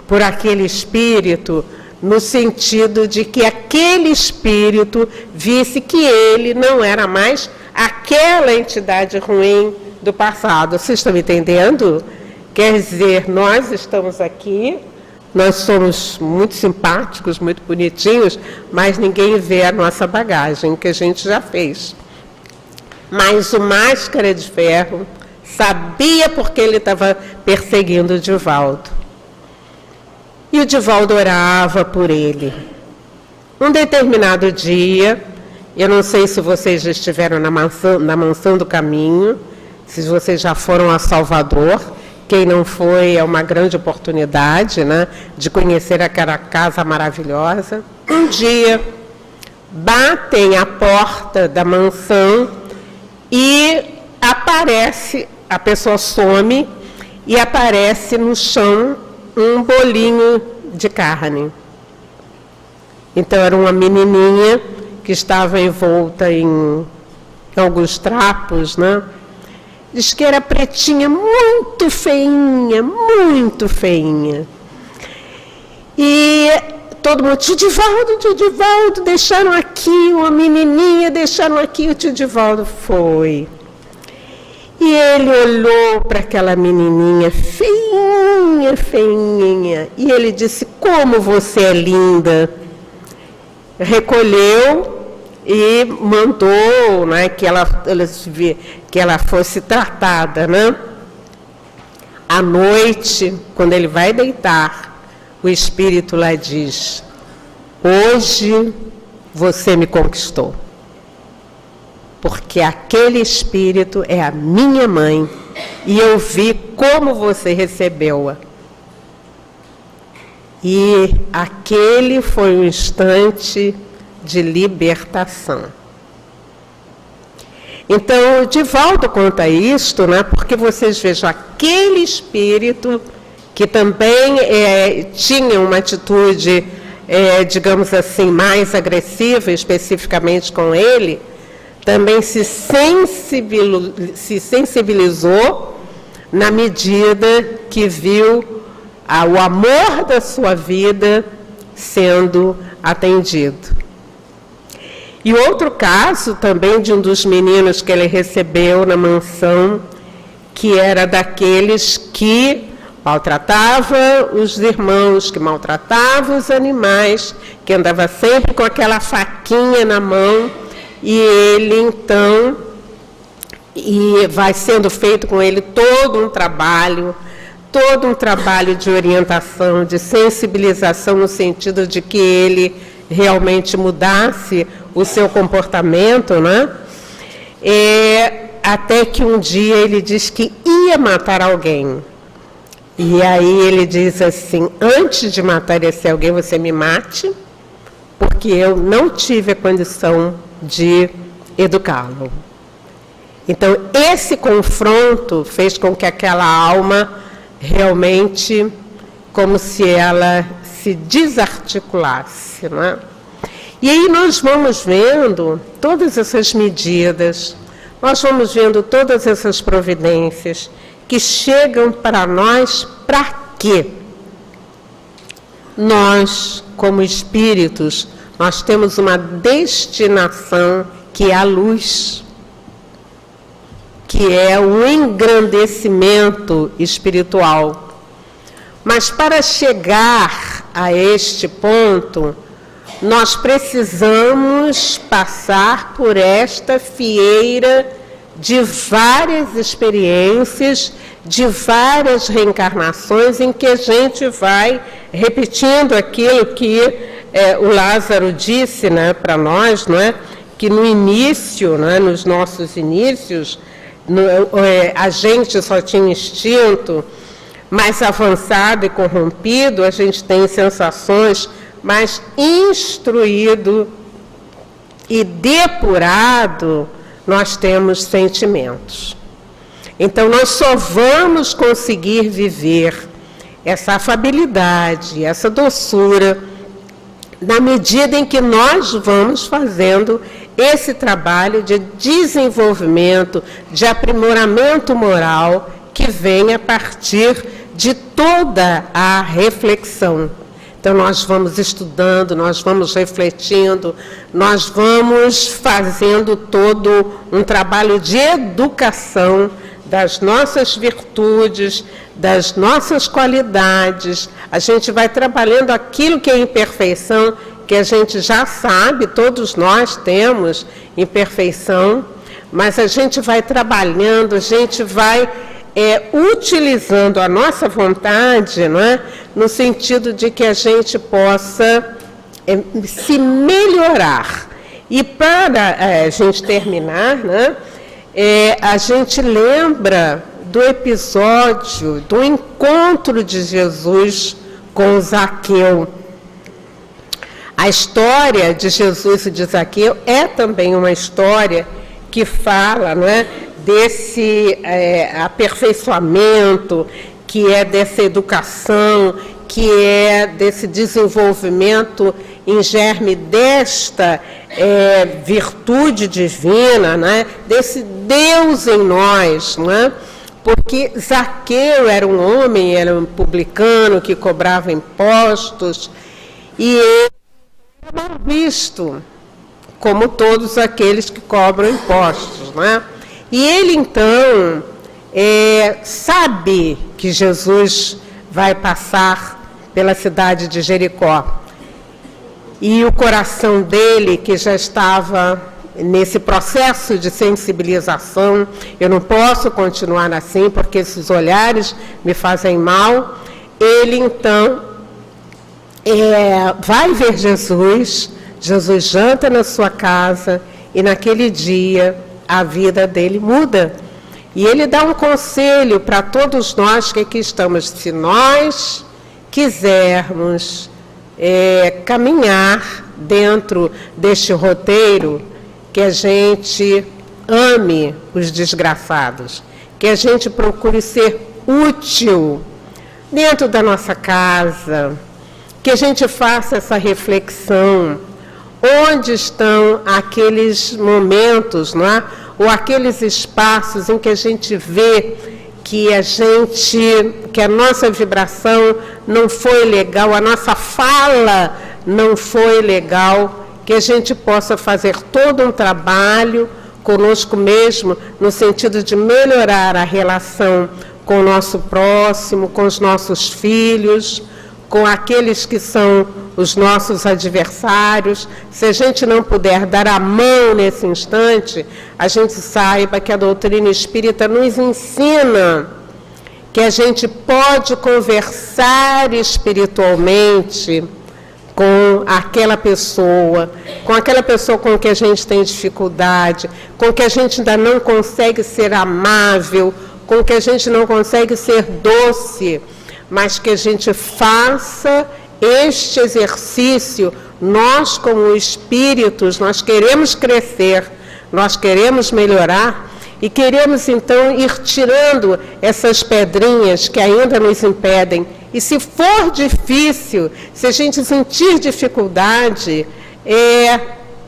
por aquele espírito, no sentido de que aquele espírito visse que ele não era mais aquela entidade ruim do passado. Vocês estão me entendendo? Quer dizer, nós estamos aqui, nós somos muito simpáticos, muito bonitinhos, mas ninguém vê a nossa bagagem, que a gente já fez. Mas o máscara de ferro sabia porque ele estava perseguindo o Divaldo. E o Divaldo orava por ele. Um determinado dia, eu não sei se vocês já estiveram na Mansão do Caminho, se vocês já foram a Salvador. Quem não foi, é uma grande oportunidade, né, de conhecer aquela casa maravilhosa. Um dia, batem à porta da mansão e aparece, a pessoa some e aparece no chão um bolinho de carne. Então era uma menininha que estava envolta em alguns trapos, né? Diz que era pretinha, muito feinha, muito feinha. E todo mundo, tio Divaldo, deixaram aqui uma menininha, deixaram aqui, o tio Divaldo foi. E ele olhou para aquela menininha feinha, feinha, e ele disse, como você é linda. Recolheu e mandou, né, que ela fosse tratada, né? À noite, quando ele vai deitar, o espírito lá diz, hoje você me conquistou. Porque aquele espírito é a minha mãe e eu vi como você recebeu-a. E aquele foi um instante de libertação. Então, Divaldo conta isto, né, porque vocês vejam, aquele espírito que também tinha uma atitude, digamos assim, mais agressiva, especificamente com ele, também se sensibilizou na medida que viu o amor da sua vida sendo atendido. E outro caso também de um dos meninos que ele recebeu na mansão, que era daqueles que maltratava os irmãos, que maltratava os animais, que andava sempre com aquela faquinha na mão, e ele então, e vai sendo feito com ele todo um trabalho de orientação, de sensibilização, no sentido de que ele realmente mudasse o seu comportamento, né? até que um dia ele diz que ia matar alguém. E aí ele diz assim: antes de matar esse alguém, você me mate, porque eu não tive a condição de educá-lo. Então, esse confronto fez com que aquela alma realmente, como se ela se desarticulasse, não é? E aí nós vamos vendo todas essas medidas, nós vamos vendo todas essas providências que chegam para nós para quê? Nós, como espíritos, nós temos uma destinação que é a luz, que é o engrandecimento espiritual. Mas para chegar a este ponto, nós precisamos passar por esta fieira de várias experiências, de várias reencarnações, em que a gente vai repetindo aquilo que o Lázaro disse, né, para nós, não é? Que no início, né, nos nossos inícios, a gente só tinha instinto mais avançado e corrompido, a gente tem sensações, mas instruído e depurado, nós temos sentimentos. Então, nós só vamos conseguir viver essa afabilidade, essa doçura, na medida em que nós vamos fazendo esse trabalho de desenvolvimento, de aprimoramento moral, que vem a partir de toda a reflexão. Então, nós vamos estudando, nós vamos refletindo, nós vamos fazendo todo um trabalho de educação das nossas virtudes, das nossas qualidades. A gente vai trabalhando aquilo que é imperfeição, que a gente já sabe, todos nós temos imperfeição, mas a gente vai trabalhando, a gente vai utilizando a nossa vontade, não é? No sentido de que a gente possa se melhorar. E para a gente terminar, né, a gente lembra do episódio do encontro de Jesus com Zaqueu. A história de Jesus e de Zaqueu é também uma história que fala, não é, desse aperfeiçoamento, que é dessa educação, que é desse desenvolvimento em germe desta virtude divina, né? Desse Deus em nós, né? Porque Zaqueu era um homem, era um publicano que cobrava impostos, e ele era mal visto, como todos aqueles que cobram impostos, né? E ele, então, sabe que Jesus vai passar pela cidade de Jericó. E o coração dele, que já estava nesse processo de sensibilização, eu não posso continuar assim, porque esses olhares me fazem mal. Ele, então, vai ver Jesus, Jesus janta na sua casa, e naquele dia a vida dele muda. E ele dá um conselho para todos nós que aqui estamos: se nós quisermos caminhar dentro deste roteiro, que a gente ame os desgraçados, que a gente procure ser útil dentro da nossa casa, que a gente faça essa reflexão. Onde estão aqueles momentos, não é? Ou aqueles espaços em que a gente vê que a nossa vibração não foi legal, a nossa fala não foi legal, que a gente possa fazer todo um trabalho conosco mesmo, no sentido de melhorar a relação com o nosso próximo, com os nossos filhos, com aqueles que são os nossos adversários. Se a gente não puder dar a mão nesse instante, a gente saiba que a doutrina espírita nos ensina que a gente pode conversar espiritualmente com aquela pessoa com que a gente tem dificuldade, com que a gente ainda não consegue ser amável, com que a gente não consegue ser doce, mas que a gente faça este exercício. Nós, como espíritos, nós queremos crescer, nós queremos melhorar e queremos, então, ir tirando essas pedrinhas que ainda nos impedem. E se for difícil, se a gente sentir dificuldade,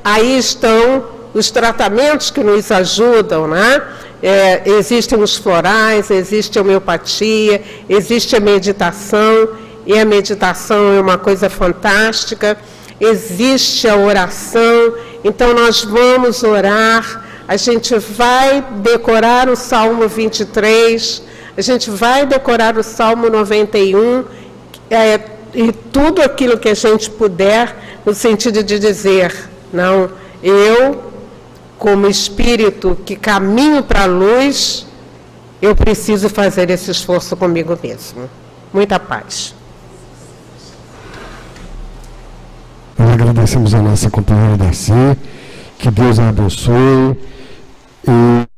aí estão os tratamentos que nos ajudam, né? Existem os florais, existe a homeopatia, existe a meditação, e a meditação é uma coisa fantástica, existe a oração. Então nós vamos orar, a gente vai decorar o Salmo 23, a gente vai decorar o Salmo 91, e tudo aquilo que a gente puder, no sentido de dizer, não, eu, como espírito que caminho para a luz, eu preciso fazer esse esforço comigo mesmo. Muita paz. Nós agradecemos a nossa companheira Darcy, que Deus a abençoe, e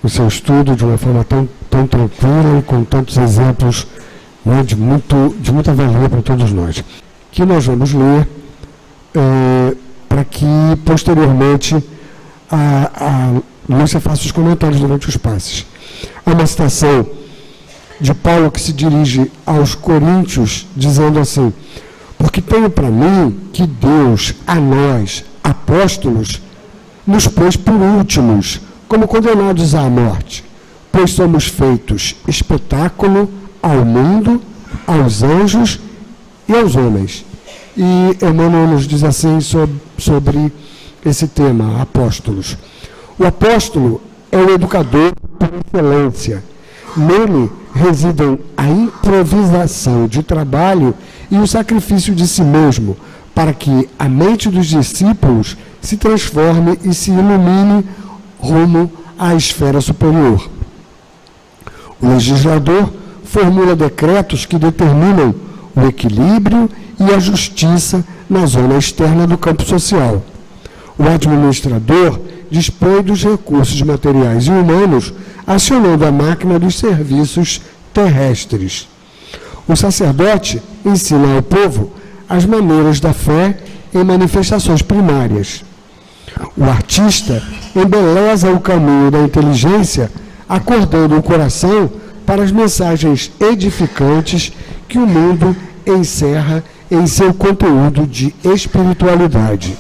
o seu estudo de uma forma tão tranquila e com tantos exemplos, né, de muita valia para todos nós. Que nós vamos ler para que, posteriormente, a Lúcia faça os comentários durante os passes. Há uma citação de Paulo que se dirige aos Coríntios, dizendo assim: porque tenho para mim que Deus, a nós, apóstolos, nos pôs por últimos, como condenados à morte, pois somos feitos espetáculo ao mundo, aos anjos e aos homens. E Emmanuel nos diz assim sobre esse tema, apóstolos. O apóstolo é o educador por excelência. Nele residem a improvisação de trabalho e o sacrifício de si mesmo, para que a mente dos discípulos se transforme e se ilumine rumo à esfera superior. O legislador formula decretos que determinam o equilíbrio e a justiça na zona externa do campo social. O administrador dispõe dos recursos materiais e humanos, acionando a máquina dos serviços terrestres. O sacerdote ensina ao povo as maneiras da fé em manifestações primárias. O artista embeleza o caminho da inteligência, acordando o coração para as mensagens edificantes que o mundo encerra em seu conteúdo de espiritualidade.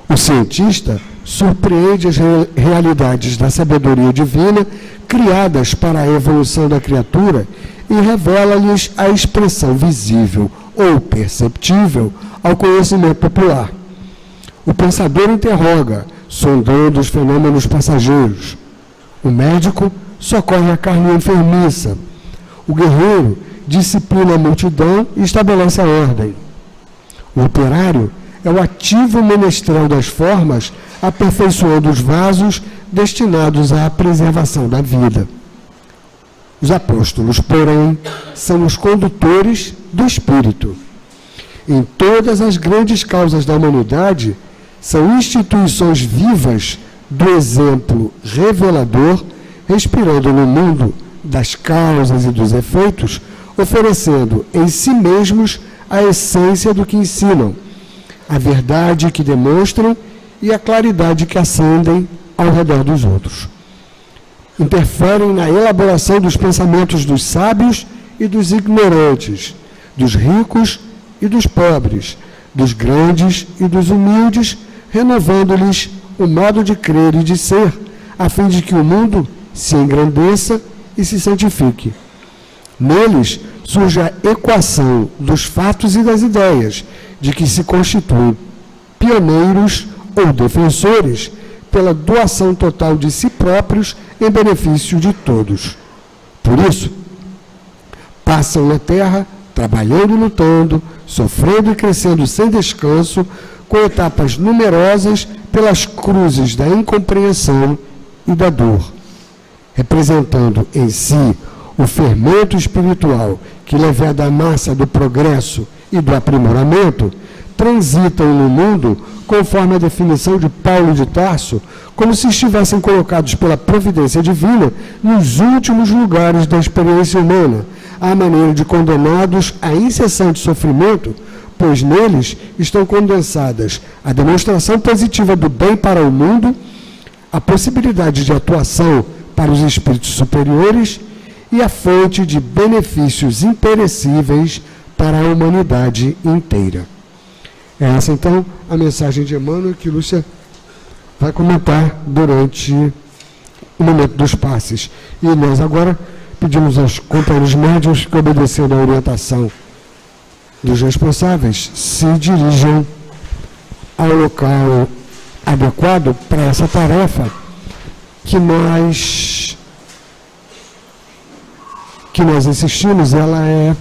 O cientista surpreende as realidades da sabedoria divina criadas para a evolução da criatura e revela-lhes a expressão visível ou perceptível ao conhecimento popular. O pensador interroga, sondando os fenômenos passageiros. O médico socorre a carne enfermiça. O guerreiro disciplina a multidão e estabelece a ordem. O operário é o ativo menestrel das formas, aperfeiçoando os vasos destinados à preservação da vida. Os apóstolos, porém, são os condutores do Espírito. Em todas as grandes causas da humanidade, são instituições vivas do exemplo revelador, respirando no mundo das causas e dos efeitos, oferecendo em si mesmos a essência do que ensinam, a verdade que demonstram e a claridade que acendem ao redor dos outros. Interferem na elaboração dos pensamentos dos sábios e dos ignorantes, dos ricos e dos pobres, dos grandes e dos humildes, renovando-lhes o modo de crer e de ser, a fim de que o mundo se engrandeça e se santifique. Neles surge a equação dos fatos e das ideias, de que se constituem pioneiros ou defensores pela doação total de si próprios em benefício de todos. Por isso, passam na terra, trabalhando e lutando, sofrendo e crescendo sem descanso, com etapas numerosas pelas cruzes da incompreensão e da dor, representando em si o fermento espiritual que leveda a massa do progresso e do aprimoramento, transitam no mundo, conforme a definição de Paulo de Tarso, como se estivessem colocados pela providência divina nos últimos lugares da experiência humana, à maneira de condenados a incessante sofrimento, pois neles estão condensadas a demonstração positiva do bem para o mundo, a possibilidade de atuação para os espíritos superiores e a fonte de benefícios imperecíveis para a humanidade inteira. Essa, então, a mensagem de Emmanuel que Lúcia vai comentar durante o momento dos passes. E nós agora pedimos aos companheiros médiuns que, obedecendo a orientação dos responsáveis, se dirijam ao local adequado para essa tarefa que nós insistimos. Ela é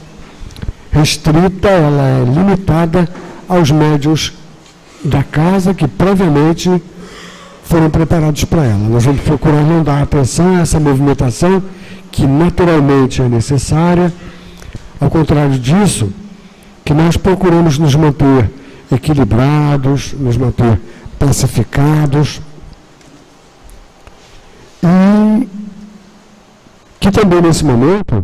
restrita, ela é limitada aos médiuns da casa que previamente foram preparados para ela. Nós vamos procurar não dar atenção a essa movimentação que naturalmente é necessária. Ao contrário disso, que nós procuramos nos manter equilibrados, nos manter pacificados, e que também nesse momento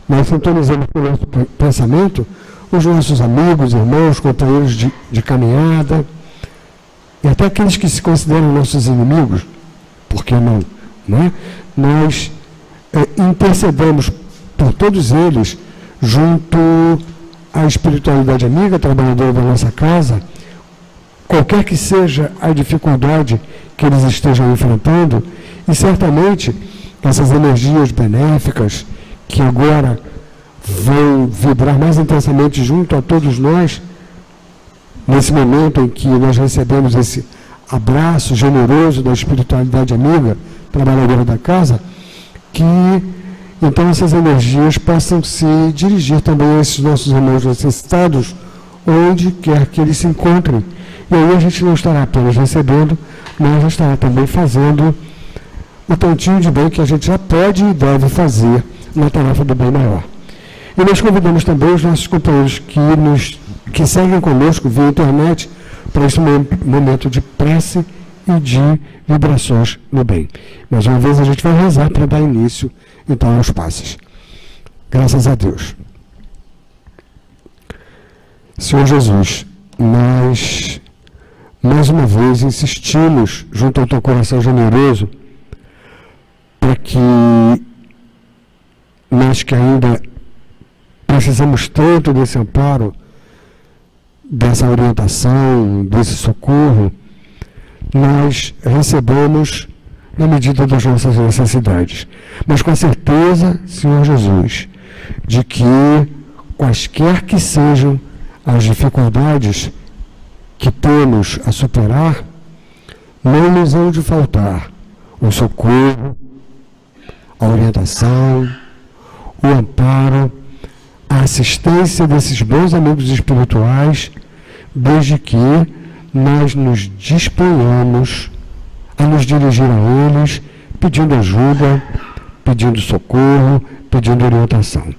nós sintonizamos com o nosso pensamento os nossos amigos, irmãos, companheiros de caminhada, e até aqueles que se consideram nossos inimigos, por que não? Né? Nós intercedemos por todos eles junto à espiritualidade amiga, trabalhadora da nossa casa, qualquer que seja a dificuldade que eles estejam enfrentando, e certamente essas energias benéficas que agora vão vibrar mais intensamente junto a todos nós, nesse momento em que nós recebemos esse abraço generoso da espiritualidade amiga, trabalhadora da casa, que então essas energias possam se dirigir também a esses nossos irmãos necessitados, onde quer que eles se encontrem. E aí a gente não estará apenas recebendo, mas estará também fazendo o tantinho de bem que a gente já pode e deve fazer na tarefa do bem maior. E nós convidamos também os nossos companheiros que seguem conosco via internet para esse momento de prece e de vibrações no bem. Mais uma vez a gente vai rezar para dar início então aos passes. Graças a Deus. Senhor Jesus, nós mais uma vez insistimos junto ao teu coração generoso para que nós que ainda precisamos tanto desse amparo, dessa orientação, desse socorro, nós recebamos na medida das nossas necessidades. Mas com a certeza, Senhor Jesus, de que quaisquer que sejam as dificuldades que temos a superar, não nos hão de faltar o socorro, a orientação, o amparo, a assistência desses bons amigos espirituais, desde que nós nos disponhamos a nos dirigir a eles, pedindo ajuda, pedindo socorro, pedindo orientação.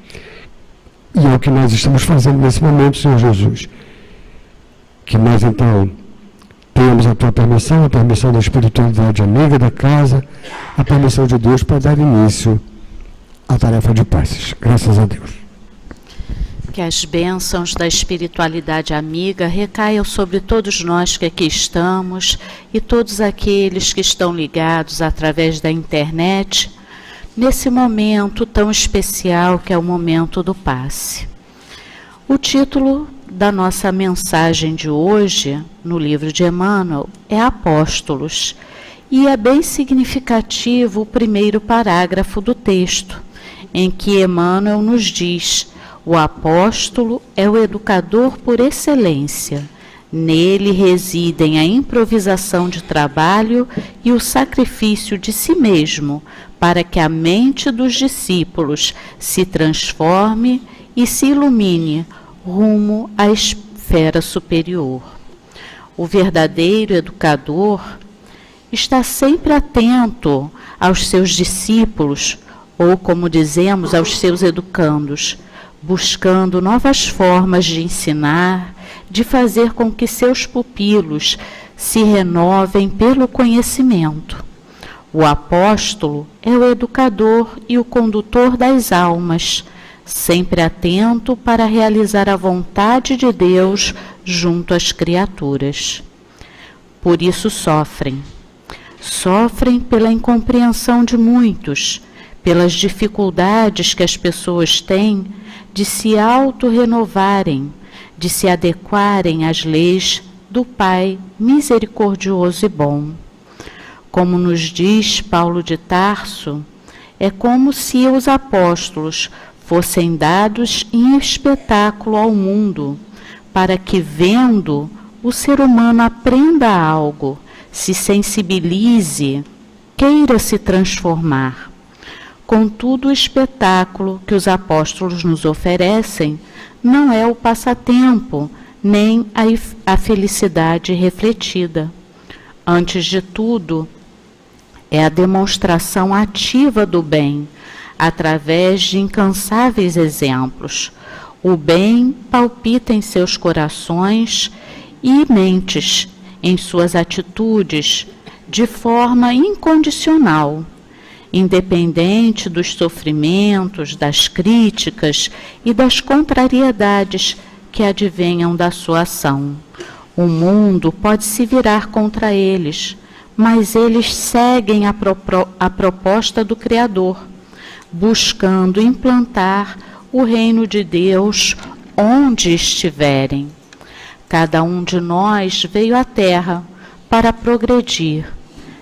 E é o que nós estamos fazendo nesse momento, Senhor Jesus. Que nós, então, tenhamos a tua permissão, a permissão da espiritualidade amiga da casa, a permissão de Deus para dar início à tarefa de passes. Graças a Deus. Que as bênçãos da espiritualidade amiga recaiam sobre todos nós que aqui estamos e todos aqueles que estão ligados através da internet, nesse momento tão especial que é o momento do passe. O título da nossa mensagem de hoje, no livro de Emmanuel, é Apóstolos, e é bem significativo o primeiro parágrafo do texto, em que Emmanuel nos diz: o apóstolo é o educador por excelência. Nele residem a improvisação de trabalho e o sacrifício de si mesmo, para que a mente dos discípulos se transforme e se ilumine rumo à esfera superior. O verdadeiro educador está sempre atento aos seus discípulos, ou, como dizemos, aos seus educandos, buscando novas formas de ensinar, de fazer com que seus pupilos se renovem pelo conhecimento. O apóstolo é o educador e o condutor das almas, sempre atento para realizar a vontade de Deus junto às criaturas. Por isso sofrem. Sofrem pela incompreensão de muitos, pelas dificuldades que as pessoas têm de se auto-renovarem, de se adequarem às leis do Pai misericordioso e bom. Como nos diz Paulo de Tarso, é como se os apóstolos fossem dados em espetáculo ao mundo, para que, vendo, o ser humano aprenda algo, se sensibilize, queira se transformar. Contudo, o espetáculo que os apóstolos nos oferecem não é o passatempo, nem a felicidade refletida. Antes de tudo, é a demonstração ativa do bem, através de incansáveis exemplos. O bem palpita em seus corações e mentes, em suas atitudes, de forma incondicional, independente dos sofrimentos, das críticas e das contrariedades que advenham da sua ação. O mundo pode se virar contra eles, mas eles seguem a proposta do Criador, buscando implantar o reino de Deus onde estiverem. Cada um de nós veio à Terra para progredir.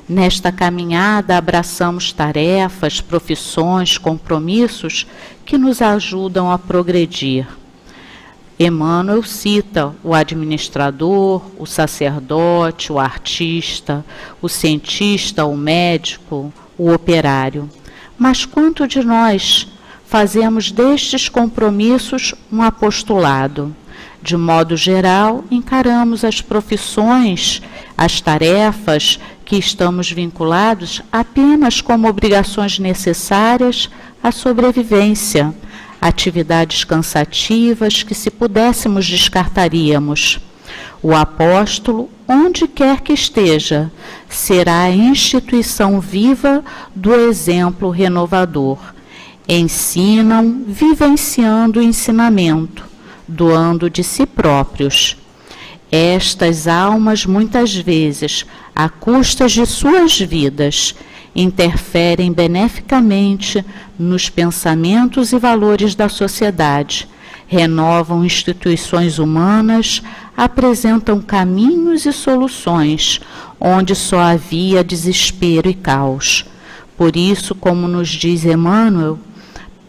Nesta caminhada abraçamos tarefas, profissões, compromissos que nos ajudam a progredir. Emmanuel cita o administrador, o sacerdote, o artista, o cientista, o médico, o operário. Mas quanto de nós fazemos destes compromissos um apostolado? De modo geral, encaramos as profissões, as tarefas que estamos vinculados apenas como obrigações necessárias à sobrevivência, atividades cansativas que, se pudéssemos, descartaríamos. O apóstolo, onde quer que esteja, será a instituição viva do exemplo renovador. Ensinam, vivenciando o ensinamento, doando de si próprios. Estas almas, muitas vezes, à custas de suas vidas, interferem beneficamente nos pensamentos e valores da sociedade, renovam instituições humanas, apresentam caminhos e soluções onde só havia desespero e caos. Por isso, como nos diz Emmanuel,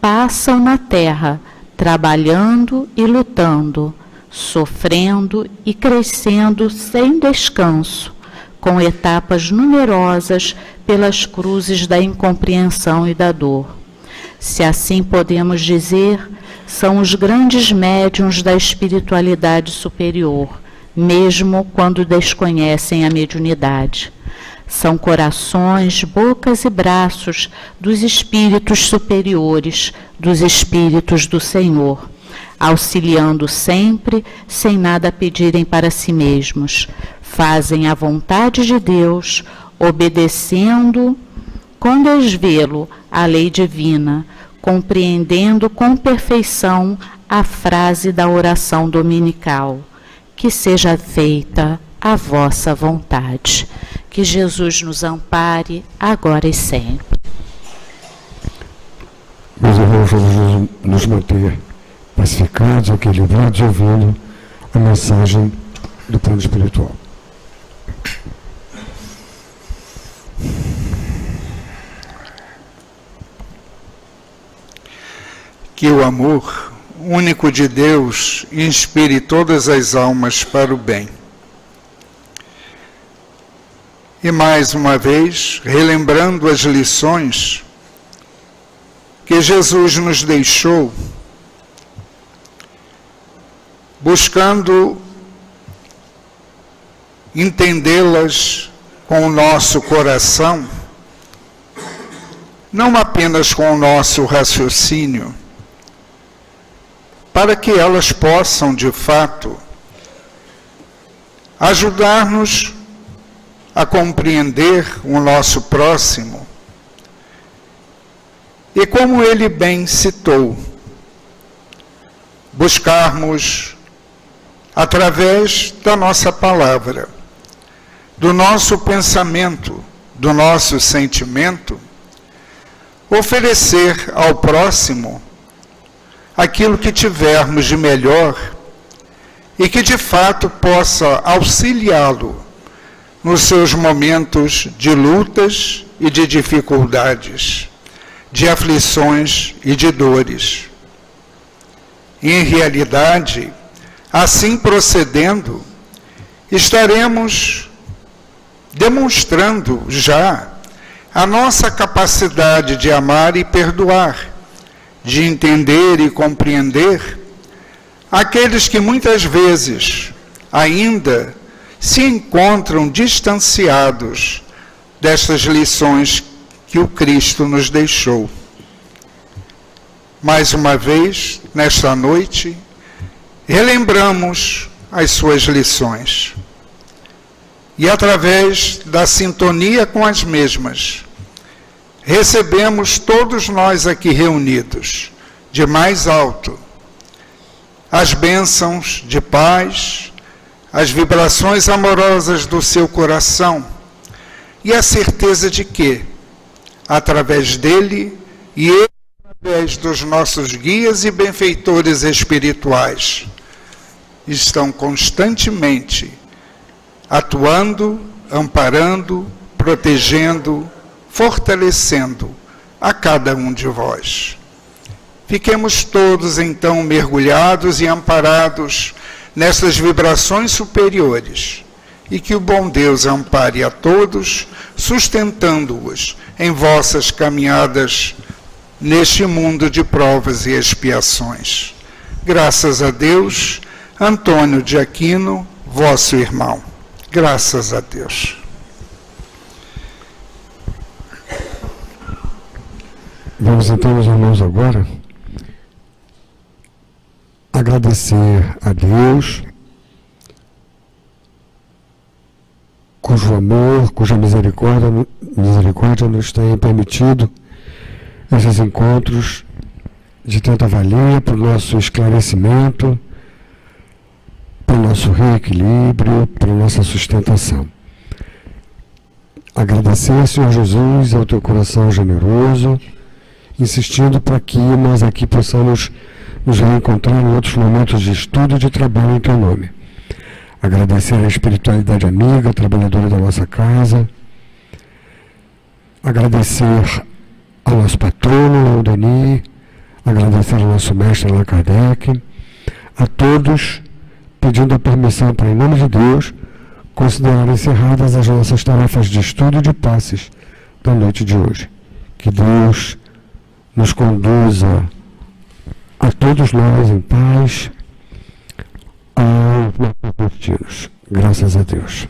passam na terra trabalhando e lutando, sofrendo e crescendo sem descanso, com etapas numerosas pelas cruzes da incompreensão e da dor. Se assim podemos dizer, são os grandes médiuns da espiritualidade superior, mesmo quando desconhecem a mediunidade. São corações, bocas e braços dos espíritos superiores, dos espíritos do Senhor, auxiliando sempre, sem nada pedirem para si mesmos. Fazem a vontade de Deus, obedecendo com desvelo a lei divina, compreendendo com perfeição a frase da oração dominical: que seja feita a vossa vontade. Que Jesus nos ampare, agora e sempre. Meus irmãos, vamos nos manter pacificados, equilibrados, ouvindo a mensagem do plano espiritual. Que o amor único de Deus inspire todas as almas para o bem. E mais uma vez, relembrando as lições que Jesus nos deixou, buscando entendê-las com o nosso coração, não apenas com o nosso raciocínio, para que elas possam, de fato, ajudar-nos a compreender o nosso próximo. E como ele bem citou, buscarmos, através da nossa palavra, do nosso pensamento, do nosso sentimento, oferecer ao próximo aquilo que tivermos de melhor e que de fato possa auxiliá-lo nos seus momentos de lutas e de dificuldades, de aflições e de dores. Em realidade, assim procedendo, estaremos demonstrando já a nossa capacidade de amar e perdoar, de entender e compreender aqueles que muitas vezes ainda se encontram distanciados destas lições que o Cristo nos deixou. Mais uma vez, nesta noite, relembramos as suas lições. E através da sintonia com as mesmas, recebemos todos nós aqui reunidos, de mais alto, as bênçãos de paz, as vibrações amorosas do seu coração e a certeza de que, através dele e ele, através dos nossos guias e benfeitores espirituais, estão constantemente atuando, amparando, protegendo, fortalecendo a cada um de vós. Fiquemos todos, então, mergulhados e amparados nessas vibrações superiores, e que o bom Deus ampare a todos, sustentando-os em vossas caminhadas neste mundo de provas e expiações. Graças a Deus, Antônio de Aquino, vosso irmão. Graças a Deus. Vamos então, meus irmãos, agora agradecer a Deus, cujo amor, cuja misericórdia nos tem permitido esses encontros de tanta valia para o nosso esclarecimento, para o nosso reequilíbrio, para a nossa sustentação. Agradecer, Senhor Jesus, ao teu coração generoso, insistindo para que nós aqui possamos nos reencontrar em outros momentos de estudo e de trabalho em teu nome. Agradecer a espiritualidade amiga, trabalhadora da nossa casa. Agradecer ao nosso patrono, Leon Denis. Agradecer ao nosso mestre Allan Kardec. A todos, pedindo a permissão para, em nome de Deus, considerar encerradas as nossas tarefas de estudo e de passes da noite de hoje. Que Deus nos conduza a todos nós em paz aos nossos destinos. Graças a Deus.